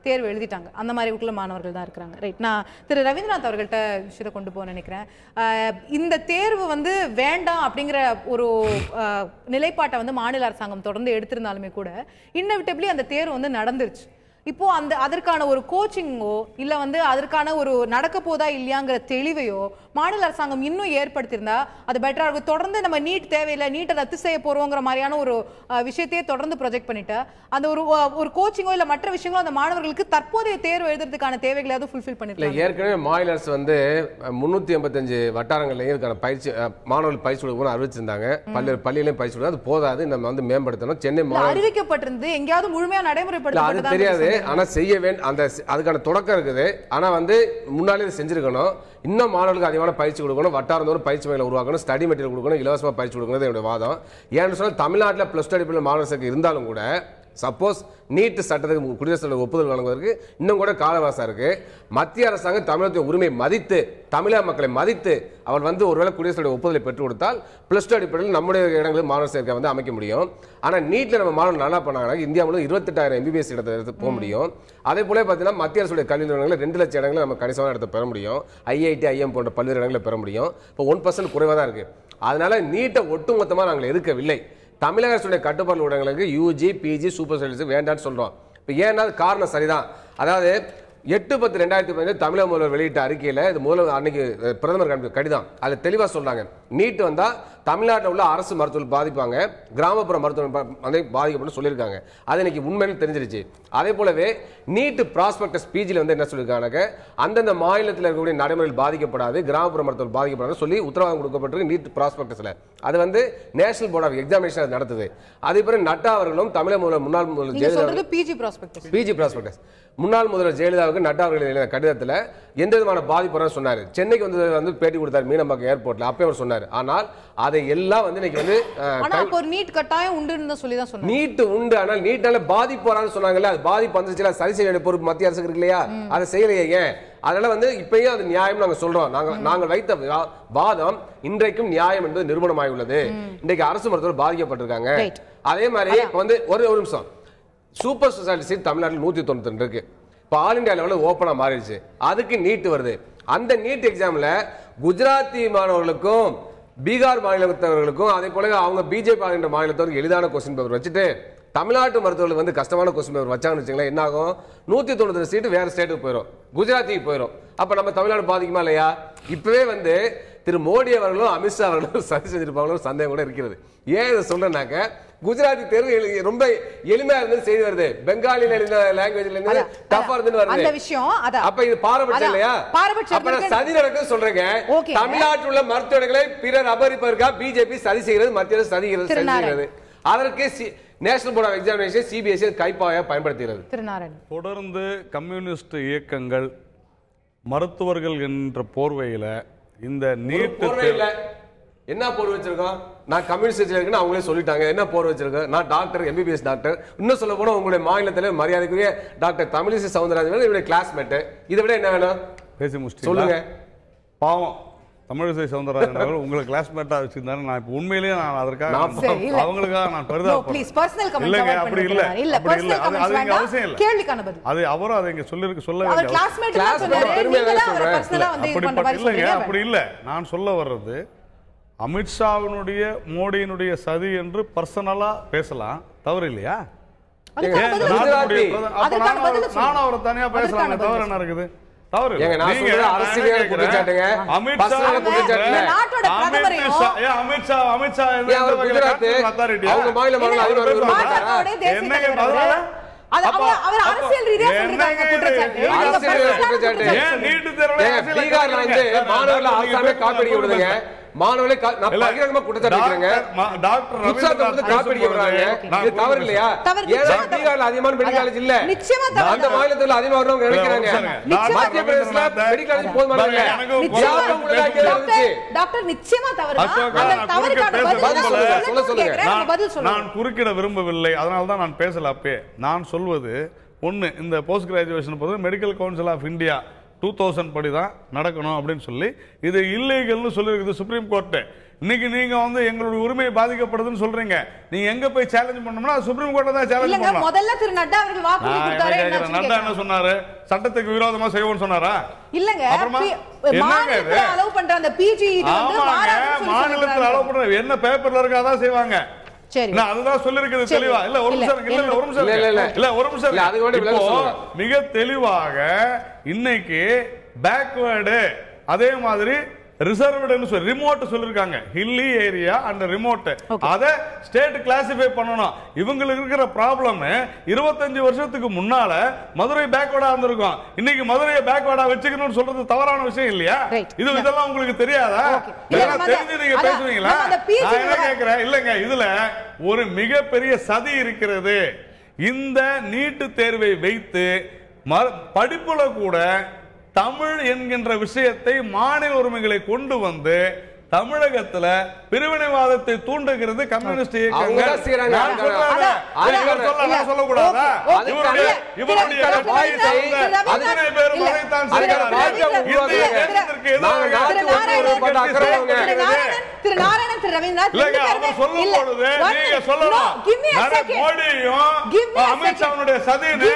தேர்வு எழுதிட்டாங்க. அந்த மாதிரி உள்ள மாணவர்கள் தான் இருக்கிறாங்க. ரைட், நான் திரு ரவீந்திரநாத் அவர்கள்ட்ட விஷயத்தை கொண்டு போக நினைக்கிறேன். இந்த தேர்வு வந்து வேண்டாம் அப்படிங்கிற ஒரு நிலைப்பாட்டை வந்து மாநில அரசாங்கம் தொடர்ந்து எடுத்திருந்தாலுமே கூட இன்னெவிட்டபிளி அந்த தேர்வு வந்து நடந்துருச்சு. இப்போ அதற்கான ஒரு கோச்சிங்கோ இல்ல வந்து அதற்கான ஒரு நடக்க போதா இல்லையாங்கிற தெளிவையோ மாநில அரசாங்கம் இன்னும் ஏற்படுத்தியிருந்தா அது பெட்டரா இருக்கும். தொடர்ந்து நம்ம நீட் தேவையில்லை, நீட்டை ரத்து செய்ய போறோங்கிற மாதிரியான ஒரு விஷயத்தையே தொடர்ந்து ப்ரொஜெக்ட் பண்ணிட்டு அந்த ஒரு கோச்சிங்கோ இல்ல மற்ற விஷயங்களோ அந்த மாணவர்களுக்கு தற்போதைய தேர்வு எழுதுறதுக்கான தேவைகளையாவது ஃபுல்ஃபில் பண்ணிருக்காங்க. ஏற்கனவே மாநில அரசு வந்து 385 வட்டாரங்களையும் இதுக்கான பயிற்சி மாணவர்கள் பயிற்சி கொடுக்கணும்னு அறிவிச்சிருந்தாங்க. பள்ளியிலையும் பயிற்சி கொடுக்க அது போதாது, நம்ம வந்து மேம்படுத்தணும். சென்னை அறிவிக்கப்பட்டிருந்து எங்கேயாவது முழுமையா நடைமுறைப்படுத்த தெரியாது. ஆனா செய்ய வேண்டும், அந்த அதுக்கான தொடக்கம் இருக்குது. ஆனா வந்து முன்னாலே செஞ்சிருக்கணும். இன்னும் மாணவர்களுக்கு அதிகமான பயிற்சி கொடுக்கணும், வட்டாரந்தோறும் பயிற்சி மையங்களை உருவாக்கணும், ஸ்டடி மெட்டீரியல் கொடுக்கணும், இலவசமாக பயிற்சி கொடுக்கணும் என்னுடைய வாதம். ஏன்னு சொன்னால் தமிழ்நாட்டில் +2 அடிப்படையில் மாணவர் சேர்க்கை இருந்தாலும் கூட சப்போஸ் நீட் சட்டத்துக்கு குடியரசுத் தலைவர் ஒப்புதல் வழங்குவதற்கு இன்னும் கூட காலவாசம் இருக்கு. மத்திய அரசாங்கம் தமிழகத்தின் உரிமையை மதித்து தமிழக மக்களை மதித்து அவர் வந்து ஒருவேளை குடியரசுத் தலைவர் ஒப்புதலை பெற்றுக் கொடுத்தால் +2 அடிப்படையில் நம்முடைய இடங்களில் மாணவர் சேர்க்கை வந்து அமைக்க முடியும். ஆனால் நீட்ல நம்ம மாணவர் நல்லா பண்ணாங்கன்னா இந்தியா முழுவதும் 28,000 MBBS இடத்தை எடுத்து போக முடியும். அதே போல பார்த்தீங்கன்னா மத்திய அரசுடைய கல்வி நிறுவனங்களில் 2 லட்சம் இடங்களை நம்ம கணிசமான இடத்தை பெற முடியும். IIT IIM போன்ற பல்வேறு இடங்களை பெற முடியும். இப்போ 1% குறைவாக தான் இருக்கு. அதனால நீட்டை ஒட்டுமொத்தமாக நாங்கள் எதிர்க்கவில்லை. தமிழக அரசுடைய கட்டுப்பாடு ஊடகங்களுக்கு UG PG சூப்பர் ஸ்பெஷலிஸ்ட் வேண்டான்னு சொல்றோம். இப்போ ஏன்னா காரணம் சரிதான். அதாவது 8/10/2015 தமிழக முதல்வர் வெளியிட்ட அறிக்கையில் இது முதல்வர் அன்னைக்கு பிரதமர் கடிதம் அதில் தெளிவாக சொல்றாங்க, நீட் வந்தா தமிழ்நாட்டில் உள்ள அரசு மருத்துவர்கள் பாதிப்பாங்க, கிராமப்புற மருத்துவ பாதிக்கப்படும் சொல்லியிருக்காங்க. அது இன்னைக்கு உண்மையில தெரிஞ்சிருச்சு. அதே போலவே நீட் ப்ராஸ்பெக்டஸ் PGல வந்து என்ன சொல்லியிருக்காங்க, அந்தந்த மாநிலத்தில் இருக்கக்கூடிய நடைமுறைகள் பாதிக்கப்படாது, கிராமப்புற மருத்துவர்கள் பாதிக்கப்படாது சொல்லி உத்தரவாதம் கொடுக்கப்பட்டிருக்கு நீட் ப்ராஸ்பெக்டஸ்ல. அது வந்து நேஷனல் போர்ட் ஆஃப் எக்ஸாமினேஷன் நடத்துது. அதே போல நட்டா அவர்களும் தமிழக முதல்வர் முன்னாள் முதல்வர் ஜெயலலிதா PG ப்ராஸ்பெக்டஸ் முன்னாள் முதல்வர் ஜெயலலிதாவுக்கு நட்டா அவர்கள் எழுதின கடிதத்தில் எந்த விதமான பாதிப்பு சொன்னார். சென்னைக்கு வந்து பேட்டி கொடுத்தார் மீனம்பாக்கம் ஏர்போர்ட்ல, அப்பவே அவர் சொன்னார். ஆனால் அதை எல்லாம் வந்து இன்னைக்கு வந்து நீட் கட்டாயம் உண்டுன்னு சொல்லி தான் சொன்னாங்க. நீட் உண்டு, ஆனால் நீட்டால பாதிப்பு வரான்னு சொன்னாங்கல்ல, அது பாதிப்பு வந்துச்சுல, சரி செய்ய வேண்டிய பொறுப்பு மத்திய அரசுக்கு இருக்கு இல்லையா, அதை செய்யலையே. அதனால வந்து இப்பயும் அது நியாயம் நாங்க சொல்றோம். நாங்கள் வைத்த வாதம் இன்றைக்கும் நியாயம் என்பது நிரூபணமாகி உள்ளது. இன்றைக்கு அரசு மருத்துவர் பாதிக்கப்பட்டிருக்காங்க. அதே மாதிரி வந்து ஒரு நிமிஷம், சூப்பர் ஸ்பெஷாலிட்டி சீட் தமிழ்நாட்டில் 192 இருக்கு. இப்போ ஆல் இந்தியா லெவலில் ஓப்பனா மாறிடுச்சு. அதுக்கு நீட் வருது. அந்த நீட் எக்ஸாம்ல குஜராத்தி மாணவர்களுக்கும் பீகார் மாநிலத்தவர்களுக்கும் அதே போல அவங்க பிஜேபி ஆகின்ற மாநிலத்தவருக்கு எளிதான கொஸ்டின் பேப்பர் வச்சுட்டு தமிழ்நாட்டு மருத்துவர்கள் வந்து கஷ்டமான கொஸ்டின் பேப்பர் வச்சாங்கன்னு வச்சுங்களேன், என்ன ஆகும், 192 சீட்டு வேற ஸ்டேட்டுக்கு போயிடும், குஜராத்திக்கு போயிடும். அப்ப நம்ம தமிழ்நாடு பாதிக்குமா இல்லையா? இப்பவே வந்து திரு மோடி அவர்களும் அமித்ஷா அவர்களும் சதி செஞ்சிருப்பாங்களும் சந்தேகம் கூட இருக்கிறது. ஏன் இதை சொல்றேன்னாக்க குஜராத்தி தேர்வு ரொம்ப எளிமையா இருந்து செய்து வருது, பெங்காலில எழுதின லாங்குவேஜ்ல இருந்து டஃபா இருந்து வருது. அந்த விஷயம் அப்ப இது பாரபட்சம் இல்லையா? அப்ப சதி நடக்குது சொல்றேங்க. தமிழ்நாட்டில் உள்ள மருத்துவர்களை பிறர் அபகரிப்பதற்காக பிஜேபி சதி செய்கிறது, மத்திய அரசு சதி செய்கிறது. அதற்கு national board of examination CBSE கைப்பாக பயன்படுத்துகிறது. தொடர்ந்து கம்யூனிஸ்ட் இயக்கங்கள் மருத்துவர்கள் என்ற போர்வையில இந்த நீட் என்ன போர் வச்சிருக்கோம், நான் கம்யூனிஸ்ட் இருக்கேன்னு அவங்களே சொல்லிட்டாங்க. என்ன போர் வச்சிருக்கேன், நான் டாக்டர், MBBS டாக்டர். இன்னும் சொல்ல போனா உங்களுடைய மாநிலத்தில் மரியாதைக்குரிய டாக்டர் தமிழிசை சவுந்தரராஜன் என்னுடைய கிளாஸ்மேட். இதை விட என்ன வேணும் பேசி முடிச்சு சொல்லுங்க. பாவம் தமிழிசை சவுந்தரராஜன் அவர்கள் உங்களை கிளாஸ்மேட்டா வச்சிருந்தாரு. நான் இப்ப உண்மையிலேயே நான் அதற்காக அவங்களுக்காக நான் இல்லைங்க, அப்படி இல்ல, அது இங்க அவசியம் இல்ல. அது அவரும் அதை இங்க சொல்ல இல்லைங்க, அப்படி இல்ல. நான் சொல்ல வர்றது அமித்ஷாவினுடைய மோடியினுடைய சதி என்று பர்சனலா பேசலாம், தவறு இல்லையா? நான் அவரை தனியா பேசலாம், தவறு என்ன இருக்குது? மாணவர்களை பகிரங்கமா குற்றச்சாட்டு காப்பீடு தவறு இல்லையா? பீகார்ல அதிகமான மெடிக்கல் காலேஜ் இல்ல, அந்த மாநிலத்தில் அதிகமாக நினைக்கிறாங்க. மத்திய பிரதேசல மெடிக்கல் காலேஜ் போதுமான நான் குறுக்கிட விரும்பவில்லை, அதனால்தான் நான் பேசல. அப்பே நான் சொல்வது ஒண்ணு, இந்த post graduation medical council of India 2000 படி தான் நடக்கணும் அப்படின்னு சொல்லி இது இல்லீகல்னு சொல்லியிருக்குது சுப்ரீம் கோர்ட்டு. இன்னைக்கு நீங்க வந்து எங்களுடைய உரிமை பாதிக்கப்படுதுன்னு சொல்றீங்க. நீங்க எங்க போய் சேலஞ்ச் பண்ணணும்னா சுப்ரீம் கோர்ட்ல தான் சேலஞ்ச் பண்ணணும். முதல்ல திரு நட்டா அவர்கள் வாக்குறுதி கொடுத்தாரு. நட்டா என்ன சொன்னாரு? சட்டத்துக்கு விரோதமா செய்வோம்னு சொன்னாரா? இல்லங்க, அப்புறமா மாநிலத்துல அலோவ் பண்ற அந்த பிஜி இது வந்து மாநிலத்துல அலோவ் பண்ற என்ன பேப்பர்ல இருக்கா அதான் செய்வாங்க. சரி, நான் அதுதான் சொல்லிருக்கிறது தெளிவா. இல்ல ஒரு நிமிஷம் மிக தெளிவாக இன்னைக்கு பேக்வேர்டு அதே மாதிரி ரிசர்வ்டுன்னு சொல்லி ரிமோட் சொல்லிருக்காங்க. ஹில்லி ஏரியா அண்ட் ரிமோட் அத ஸ்டேட் கிளாசிஃபை பண்ணணும். இவங்களுக்கு இருக்கிற ப்ராப்ளம் 25 வருஷத்துக்கு முன்னால மதுரை பேக்வேர்டா இருந்திருக்கும். இன்னைக்கு மதுரையை பேக்வேர்டா வச்சுக்கணும்னு சொல்றது தவறான விஷயம் இல்லையா? இதெல்லாம் உங்களுக்கு தெரியாதா? தெரிஞ்சு நீங்க பேசுவீங்களா? நான் என்ன கேட்கிறேன், இல்லங்க இதுல ஒரு மிகப்பெரிய சதி இருக்கிறது. இந்த நீட்டு தேர்வை வைத்து படிப்புல கூட தமிழ் என்கின்ற விஷயத்தை மாநில உரிமைகளை கொண்டு வந்து தமிழகத்துல பிரிவினைவாதத்தை தூண்டுகிறது கம்யூனிஸ்ட் இயக்கங்கள். சொல்லக்கூடாதா? அமித்ஷாவுடைய சதினு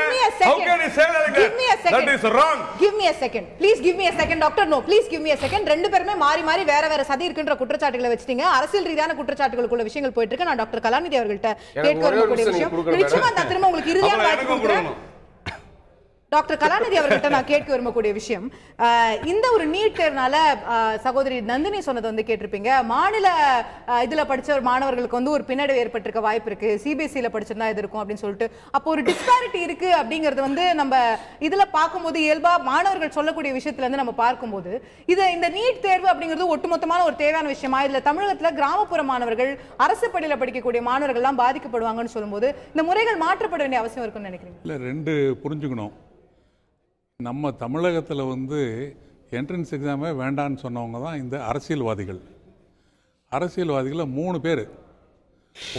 ரெண்டு பேருமே மாறி மாறி வேற வேற சதி இருக்கின்ற குற்றச்சாட்டுகளை வச்சிட்டீங்க. அரசியல் ரீதியான குற்றச்சாட்டுகளுக்குள்ள விஷயங்கள் போயிட்டு இருக்கு. நான் டாக்டர் கலாநிதி அவர்கள்ட்ட கேட்க வரக்கூடிய விஷயம் நிச்சயமா நான் திரும்ப உங்களுக்கு இறுதியான வாய்ப்பு கொடுக்கிறேன். டாக்டர் கலாநிதி அவர்கிட்ட நான் கேட்க விரும்பக்கூடிய விஷயம், இந்த ஒரு நீட் தேர்வுனால சகோதரி நந்தினி சொன்னது வந்து கேட்டிருப்பீங்க, மாநில இதுல படிச்ச ஒரு மாணவர்களுக்கு வந்து ஒரு பின்னடைவு ஏற்பட்டிருக்க வாய்ப்பு இருக்கு, சிபிஎஸ்சியில படிச்சிருந்தா இது இருக்கும் அப்படின்னு சொல்லிட்டு. அப்போ ஒரு டிஸ்பாரிட்டி இருக்கு அப்படிங்கிறது வந்து நம்ம இதுல பார்க்கும்போது இயல்பா மாணவர்கள் சொல்லக்கூடிய விஷயத்துல இருந்து நம்ம பார்க்கும்போது இந்த நீட் தேர்வு அப்படிங்கிறது ஒட்டுமொத்தமான ஒரு தேவையான விஷயமா, இதுல தமிழகத்துல கிராமப்புற மாணவர்கள் அரசு பள்ளியில படிக்கக்கூடிய மாணவர்கள் எல்லாம் பாதிக்கப்படுவாங்கன்னு சொல்லும்போது இந்த முறைகள் மாற்றப்பட வேண்டிய அவசியம் இருக்குன்னு நினைக்கிறீங்க? இல்ல, ரெண்டு புரிஞ்சுக்கணும். நம்ம தமிழகத்தில் வந்து என்ட்ரன்ஸ் எக்ஸாமே வேண்டான்னு சொன்னவங்க தான் இந்த அரசியல்வாதிகள். அரசியல்வாதிகளில் 3 பேர்.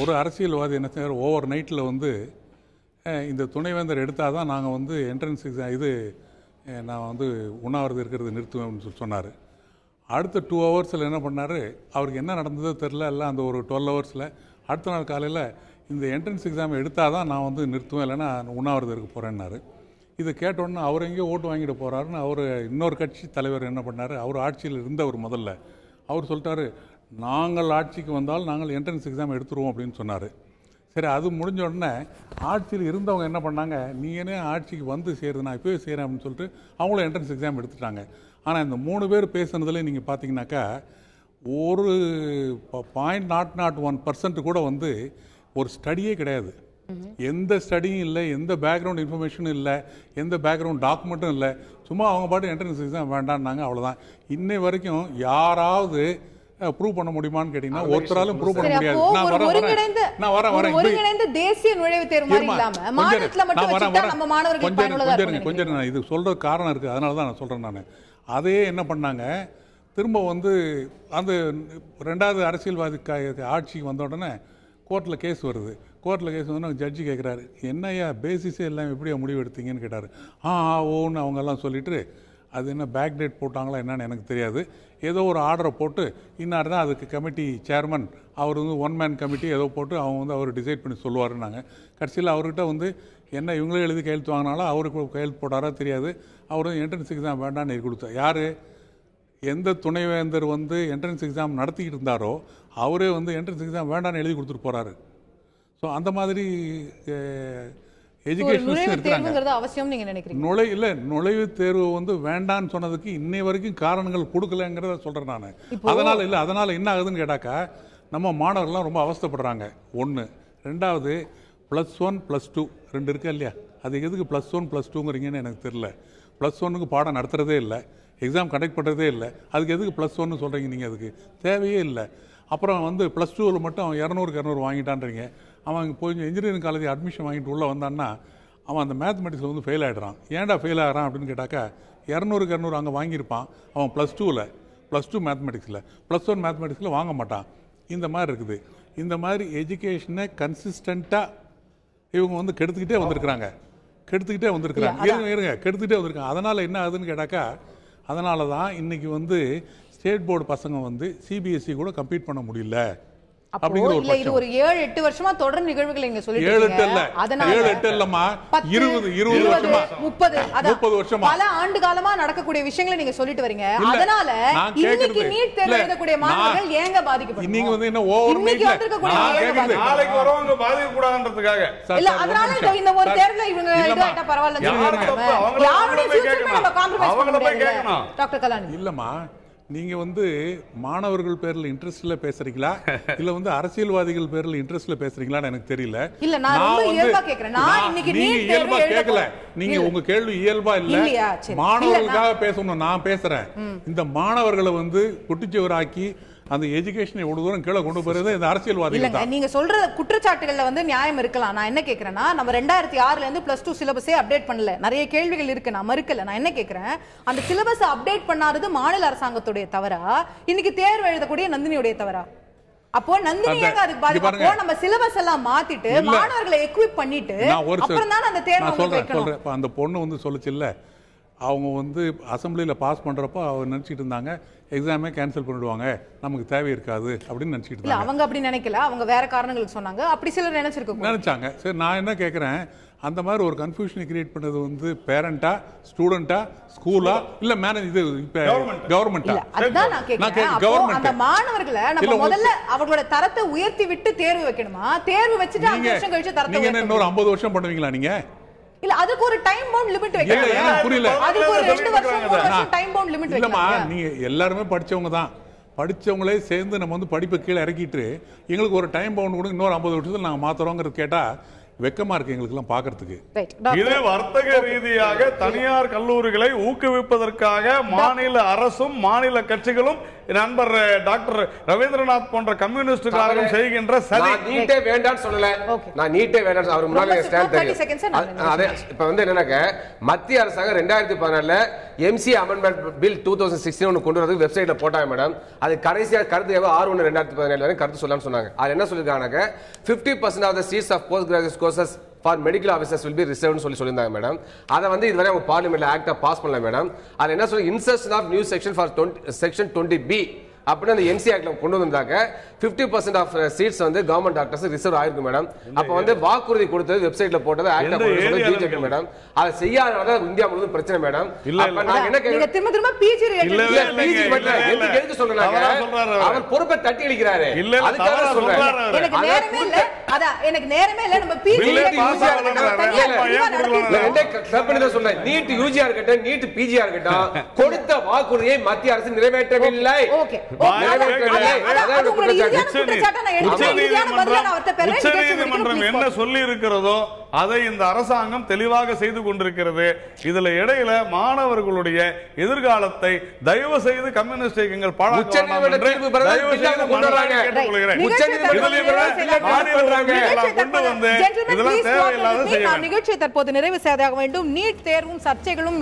ஒரு அரசியல்வாதி என்ன செய்வார், ஓவர் நைட்டில் வந்து இந்த துணைவேந்தர் எடுத்தால் தான் நாங்கள் வந்து என்ட்ரன்ஸ் எக்ஸாம் நான் வந்து உண்ணாவிரதம் இருக்கிறது நிறுத்துவேன்னு சொல்லி சொன்னார். அடுத்த 2 ஹவர்ஸில் என்ன பண்ணார், அவருக்கு என்ன நடந்ததோ தெரில, இல்லை அந்த ஒரு 12 ஹவர்ஸில் அடுத்த நாள் காலையில் இந்த என்ட்ரன்ஸ் எக்ஸாம் எடுத்தால் தான் நான் வந்து நிறுத்துவேன், இல்லைன்னா உண்ணாவிரதம் இருக்க போகிறேன்னாரு. இதை கேட்டோன்னே அவர் எங்கேயோ ஓட்டு வாங்கிட்டு போகிறாருன்னு அவர் இன்னொரு கட்சி தலைவர் என்ன பண்ணார், அவர் ஆட்சியில் இருந்தவர் முதல்ல அவர் சொல்லிட்டாரு, நாங்கள் ஆட்சிக்கு வந்தால் நாங்கள் என்ட்ரன்ஸ் எக்ஸாம் எடுத்துருவோம் அப்படின்னு சொன்னார். சரி, அது முடிஞ்ச உடனே ஆட்சியில் இருந்தவங்க என்ன பண்ணாங்க, நீ என்ன ஆட்சிக்கு வந்து சேருது, நான் இப்போவே செய்கிறேன் அப்படின்னு சொல்லிட்டு அவங்களும் என்ட்ரன்ஸ் எக்ஸாம் எடுத்துட்டாங்க. ஆனால் இந்த 3 பேர் பேசுனதுல நீங்கள் பார்த்தீங்கன்னாக்கா ஒரு 0.001% கூட வந்து ஒரு ஸ்டடியே கிடையாது. எந்த ஸ்டடியும் இல்லை, எந்த பேக்ரவுண்ட் இன்ஃபர்மேஷனும் இல்லை, எந்த பேக்ரவுண்ட் டாக்குமெண்ட்டும் இல்லை. சும்மா அவங்க பாட்டு என்ட்ரன்ஸ் எக்ஸாம் வேண்டான்னாங்க, அவ்வளோதான். இன்னை வரைக்கும் யாராவது ப்ரூவ் பண்ண முடியுமான்னு கேட்டீங்கன்னா ஒருத்தராலும் ப்ரூவ் பண்ண முடியாது. நான் வரேன் தேசிய நுழைவுத் தேர்வு மாதிரி இல்லாம மாநிலத்துல மட்டும் வச்சிட்டா நம்ம மாணவர்களுக்கு பயனுள்ளதா இருக்கும். கொஞ்சம் நான் இது சொல்ற காரணம் இருக்கு, அதனால தான் நான் சொல்றேன். நான் அதே என்ன பண்ணாங்க, திரும்ப வந்து அந்த 2வது அரசியல்வாதி ஆட்சிக்கு வந்த உடனே கோர்ட்டில் கேஸ் வருது. கோர்ட்டில் கேஸ் வந்து ஜட்ஜி கேட்குறாரு, என்னையா பேசிஸே எல்லாம் எப்படியா முடிவு எடுத்தீங்கன்னு கேட்டார். ஓன்னு அவங்கெல்லாம் சொல்லிட்டு, அது என்ன பேக் டேட் போட்டாங்களா என்னன்னு எனக்கு தெரியாது, ஏதோ ஒரு ஆர்டரை போட்டு இன்னார் தான் அதுக்கு கமிட்டி சேர்மன், அவர் வந்து 1 மேன் கமிட்டி ஏதோ போட்டு அவங்க வந்து அவர் டிசைட் பண்ணி சொல்லுவாருன்னாங்க. கடைசியில் அவர்கிட்ட வந்து என்ன இவங்களே எழுதி கையெழுத்து வாங்கினாலும் அவருக்கு கையெழுத்து போட்டாரா தெரியாது. அவர் வந்து என்ட்ரன்ஸ் எக்ஸாம் வேண்டான்னு எழுதி கொடுத்தார். யார், எந்த துணைவேந்தர் வந்து என்ட்ரன்ஸ் எக்ஸாம் நடத்திக்கிட்டு இருந்தாரோ அவரே வந்து என்ட்ரன்ஸ் எக்ஸாம் வேண்டான்னு எழுதி கொடுத்துட்டு போகிறாரு. ஸோ அந்த மாதிரி எஜுகேஷனிஸ்ட் இருக்கிறாங்க. அவசியம் நீங்க நினைக்கிறீங்க? நுழைவுத் தேர்வு வந்து வேண்டான்னு சொன்னதுக்கு இன்னை வரைக்கும் காரணங்கள் கொடுக்கலங்கிறத சொல்கிறேன் நான். அதனால் என்ன ஆகுதுன்னு கேட்டாக்கா, நம்ம மாணவர்கள்லாம் ரொம்ப அவஸ்தைப்படுறாங்க. 1. 2வது +1 +2 2 இருக்கா இல்லையா, அது எதுக்கு +1 +2ங்கிறீங்கன்னு எனக்கு தெரியல. +1க்கு பாடம் நடத்துகிறதே இல்லை, எக்ஸாம் கண்டக்ட் பண்ணுறதே இல்லை, அதுக்கு எதுக்கு +1 சொல்கிறீங்க நீங்கள்? அதுக்கு தேவையே இல்லை. அப்புறம் வந்து +2வில் மட்டும் அவன் 200க்கு 200 வாங்கிட்டான்றீங்க. அவன் போய் இன்ஜினியரிங் காலேஜ் அட்மிஷன் வாங்கிட்டு உள்ளே வந்தான்னா அவன் அந்த மேத்தமெட்டிக்ஸில் வந்து ஃபெயில் ஆகிடுறான். ஏன்டா ஃபெயில் ஆகிறான் அப்படின்னு கேட்டாக்கா, 200க்கு 200 அங்கே வாங்கியிருப்பான் அவன் +2 மேத்தமெட்டிக்ஸில், +1 மேத்தமெட்டிக்ஸில் வாங்க மாட்டான். இந்த மாதிரி இருக்குது. இந்த மாதிரி எஜுகேஷனை கன்சிஸ்டண்ட்டாக இவங்க வந்து கெடுத்துக்கிட்டே வந்திருக்கிறாங்க. கெடுத்துக்கிட்டே வந்திருக்கிறாங்க. இருங்க கெடுத்துக்கிட்டே வந்திருக்காங்க. அதனால என்ன ஆகுதுன்னு கேட்டாக்கா, அதனால தான் இன்னைக்கு வந்து ஸ்டேட் போர்டு பசங்க வந்து சிபிஎஸ்சி கூட கம்பீட் பண்ண முடியல. அப்போ இல்ல இது ஒரு 7-8 வருஷமா தொடர் நிகழ்வுகள் நீங்க சொல்லிட்டு 7-8 இல்ல, அதனால 7-8 இல்லம்மா, 20 வருஷமா 30 வருஷமா பல ஆண்டு காலமா நடக்கக்கூடிய விஷயங்களை நீங்க சொல்லிட்டு வரீங்க. அதனால இன்னைக்கு நீட் தேர்வு எழுதக்கூடிய மாணவர்கள் ஏங்க பாதிக்கப்படுறாங்க? நீங்க வந்து என்ன ஓவர் நைட்ல நாளைக்கு வரவங்க பாதிக்க கூடாதுன்றதுக்காக இல்ல, அதனால இந்த ஒரு தேர்வுல இவங்க இதாயிட்டா பரவாயில்லை யாருடைய ஃபியூச்சர் நம்ம காம்ப்ரமைஸ் பண்ண முடியாது. டாக்டர் கலாநிதி இல்லம்மா, நீங்க வந்து மாணவர்கள் பேர்ல இன்ட்ரெஸ்ட்ல பேசுறீங்களா இல்ல வந்து அரசியல்வாதிகள் பேர்ல இன்ட்ரெஸ்ட்ல பேசுறீங்களான்னு எனக்கு தெரியல. இல்ல, நான் ரொம்ப இயல்பா கேக்குறேன். நான் இன்னைக்கு நீட் இயல்பா கேட்கல. நீங்க உங்க கேள்வி இயல்பா இல்ல, மாணவர்களுக்காக பேசணும். நான் பேசுறேன், இந்த மாணவர்களை வந்து குட்டிச்சுவராக்கி அந்த எஜுகேஷன் எவ்வளவு தூரம் கீழே கொண்டு போறது இந்த அரசியல்வாதிகள் தான். நீங்க சொல்ற குற்றச்சாட்டுகள்ல வந்து நியாயம் இருக்கலாம். நான் என்ன கேக்குறேன்னா, நம்ம 2006ல இருந்து +2 சிலபஸே அப்டேட் பண்ணல, நிறைய கேள்விகள் இருக்கு, நான் மறுக்கல. நான் என்ன கேக்குறேன், அந்த சிலபஸ் அப்டேட் பண்ணாதது மாநில அரசாங்கத்துடைய தவறா, இன்னைக்கு தேர்வு எழுதக்கூடிய நந்தினியுடைய தவறா? அப்போ நந்தினி ஏங்க அதுக்கு பாதிப்பு? அப்போ நம்ம சிலபஸ் எல்லாம் மாத்திட்டு மாணவர்களை எக்விப் பண்ணிட்டு அப்புறம் தான் அந்த தேர்வு வைக்கணும். அந்த பொண்ணு வந்து சொல்லுச்சு இல்ல, அவங்க வந்து அசம்பிளியில் பாஸ் பண்ணுறப்போ அவங்க நினச்சிட்டு இருந்தாங்க எக்ஸாமே கேன்சல் பண்ணிடுவாங்க, நமக்கு தேவை இருக்காது அப்படின்னு நினச்சிட்டு இருந்தாங்க. அவங்க அப்படி நினைக்கல, அவங்க வேற காரணங்களுக்கு சொன்னாங்க, அப்படி சிலர் நினைச்சாங்க. சரி, நான் என்ன கேட்குறேன், அந்த மாதிரி ஒரு கன்ஃபியூஷனை கிரியேட் பண்ணது வந்து பேரண்டா, ஸ்டூடெண்டா, ஸ்கூலா இல்ல மேனேஜ் இது கவர்மெண்டா? அதுதான் நான் கேக்குறேன். அந்த மாணவர்களை நம்ம முதல்ல அவங்களோட தரத்தை உயர்த்தி விட்டு தேர்வு வைக்கணுமா? தேர்வு வச்சுட்டு 5 வருஷம் கழிச்சு தரத்தை நீங்க இன்னொரு 50 வருஷம் பண்ணுவீங்களா நீங்க? இல்ல, அதுக்கு ஒரு டைம் பவுண்ட் லிமிட் வைக்கணும். புரியல, அதுக்கு ஒரு 2 வருஷம் 3 வருஷம் டைம் பவுண்ட் லிமிட் வைக்கணும். இல்லம்மா, நீங்க எல்லாரும் படிச்சவங்க தான், படிச்சவங்களே சேர்ந்து நம்ம வந்து படிப்பை கீழே இறக்கிட்டு எங்களுக்கு ஒரு டைம் பவுண்ட் கூட இன்னொரு 50 வருஷத்துல நாங்க மாத்துறோங்கிறது கேட்டா வெக்கமா இருக்கு எங்களுக்கு எல்லாம் பாக்குறதுக்கு. இது வர்த்தக ரீதியாக தனியார் கல்லூரிகளை ஊக்குவிப்பதற்காக மாநில அரசும் மாநில கட்சிகளும் நண்பர் டாக்டர் ரவீந்திரநாத் போன்ற கம்யூனிஸ்டுகாரர்கள் செய்கின்ற சதி. நீட்டே வேண்டாம்னு சொல்லல, நான் நீட்டே வேண்டாம் அவர் முன்னாடி ஸ்டாண்ட் தெரியும். அதே இப்ப வந்து என்னன்னாக்க மத்திய அரசாங்கம் 2014ல எம்சி அமெண்ட்மெண்ட் பில் 2016 ஒன்று கொண்டு வரதுக்கு வெப்சைட்ல போட்டாங்க மேடம். அது கடைசியா கருத்து 6/1/2017 வரை கருத்து சொல்லலாம்னு சொன்னாங்க. அது என்ன சொல்லிருக்காங்க, 50% of the seats of post graduate courses for medical officers will be ரிசர்வ்னு சொல்லியிருந்தாங்க மேடம். அதை வந்து இதுவரை அவங்க பார்லிமெண்ட்ல ஆக்டா பாஸ் பண்ணல மேடம். அது என்ன சொல்லி insertion of new section for section 20B அப்படின்னு அந்த எம்சி ஆக்ட்ல கொண்டு வந்தாங்க. 50% ஆஃப் சீட்ஸ் வந்து கவர்மெண்ட் டாக்டர்ஸ் ரிசர்வ் ஆயிருக்கு மேடம். அப்ப வந்து வாக்குறுதி கொடுத்தது வெப்சைட்ல போட்டது ஆக்டா பிஜேபி மேடம். அதை செய்யாதனால இந்தியா முழுவதும் பிரச்சனை மேடம். அப்ப நான் என்ன கேக்குறேன், திரும்ப திரும்ப பிஜி எதுக்கு சொல்றாங்க, அவர் பொறுப்பை தட்டி அடிக்கிறாரு. அதுக்காக சொல்றேன், எனக்கு நேரமே இல்ல, எனக்கு நேரமே இல்ல. நம்ம பிஜி சொல்றேன், நீட் யூஜியா இருக்கட்டும், நீட் பிஜியா இருக்கட்டும், கொடுத்த வாக்குறுதியை மத்திய அரசு நிறைவேற்றவில்லை. உச்சநீதிமன்றம் என்ன சொல்லி இருக்கிறதோ அதை இந்த அரசாங்கம் தெளிவாக செய்து கொண்டிருக்கிறது. இதுல இடையில மாணவர்களுடைய எதிர்காலத்தை தயவு செய்து கம்யூனிஸ்ட் இயக்கங்கள் நிகழ்ச்சியை தற்போது நிறைவு செய்தாக வேண்டும். நீட் தேர்வும் சர்ச்சைகளும்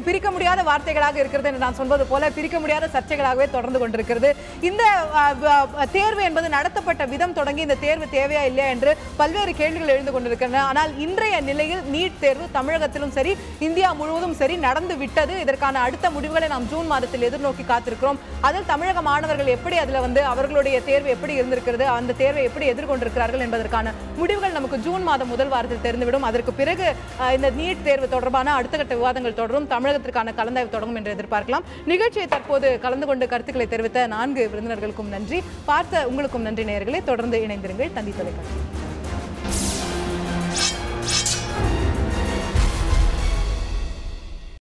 பிரிக்க முடியாத வார்த்தைகளாக இருக்கிறது என்று நான் சொல்வது போல பிரிக்க முடியாத சர்ச்சைகளாகவே தொடர்ந்து கொண்டிருக்கிறது. இந்த தேர்வு என்பது நடத்தப்பட்ட விதம் தொடங்கி இந்த தேர்வு தேவையா இல்லையா என்று பல்வேறு கேள்விகள் எழுந்து கொண்டிருக்கின்றன. ஆனால் இன்றைய நிலையில் நீட் தேர்வு தமிழகத்திலும் சரி இந்தியா முழுவதும் சரி நடந்து விட்டது. இதற்கான அடுத்த முடிவுகளை நாம் ஜூன் மாதத்தில் எதிர்நோக்கி காத்திருக்கிறோம். அதில் தமிழக மாணவர்கள் எப்படி அதுல வந்து அவர்களுடைய தேர்வு எப்படி இருந்திருக்கிறது, அந்த தேர்வை எப்படி எதிர்கொண்டிருக்கிறார்கள் என்பதற்கான முடிவுகள் நமக்கு ஜூன் மாதம் முதல் வாரத்தில் தெரிந்துவிடும். அதற்கு பிறகு இந்த நீட் தேர்வு தொடர்பான அடுத்த கட்ட விவாதங்கள் தொடரும், தமிழகத்திற்கான கலந்தாய்வு தொடங்கும் என்று எதிர்பார்க்கலாம். நிகழ்ச்சியை தற்போது கலந்து கொண்டு கருத்துக்களை தெரிவித்த 4 விருந்தினர்களுக்கும் நன்றி, பார்த்த உங்களுக்கும் நன்றி நேயர்களே. தொடர்ந்து இணைந்திருங்கள் தந்தி தொலைக்காட்சி.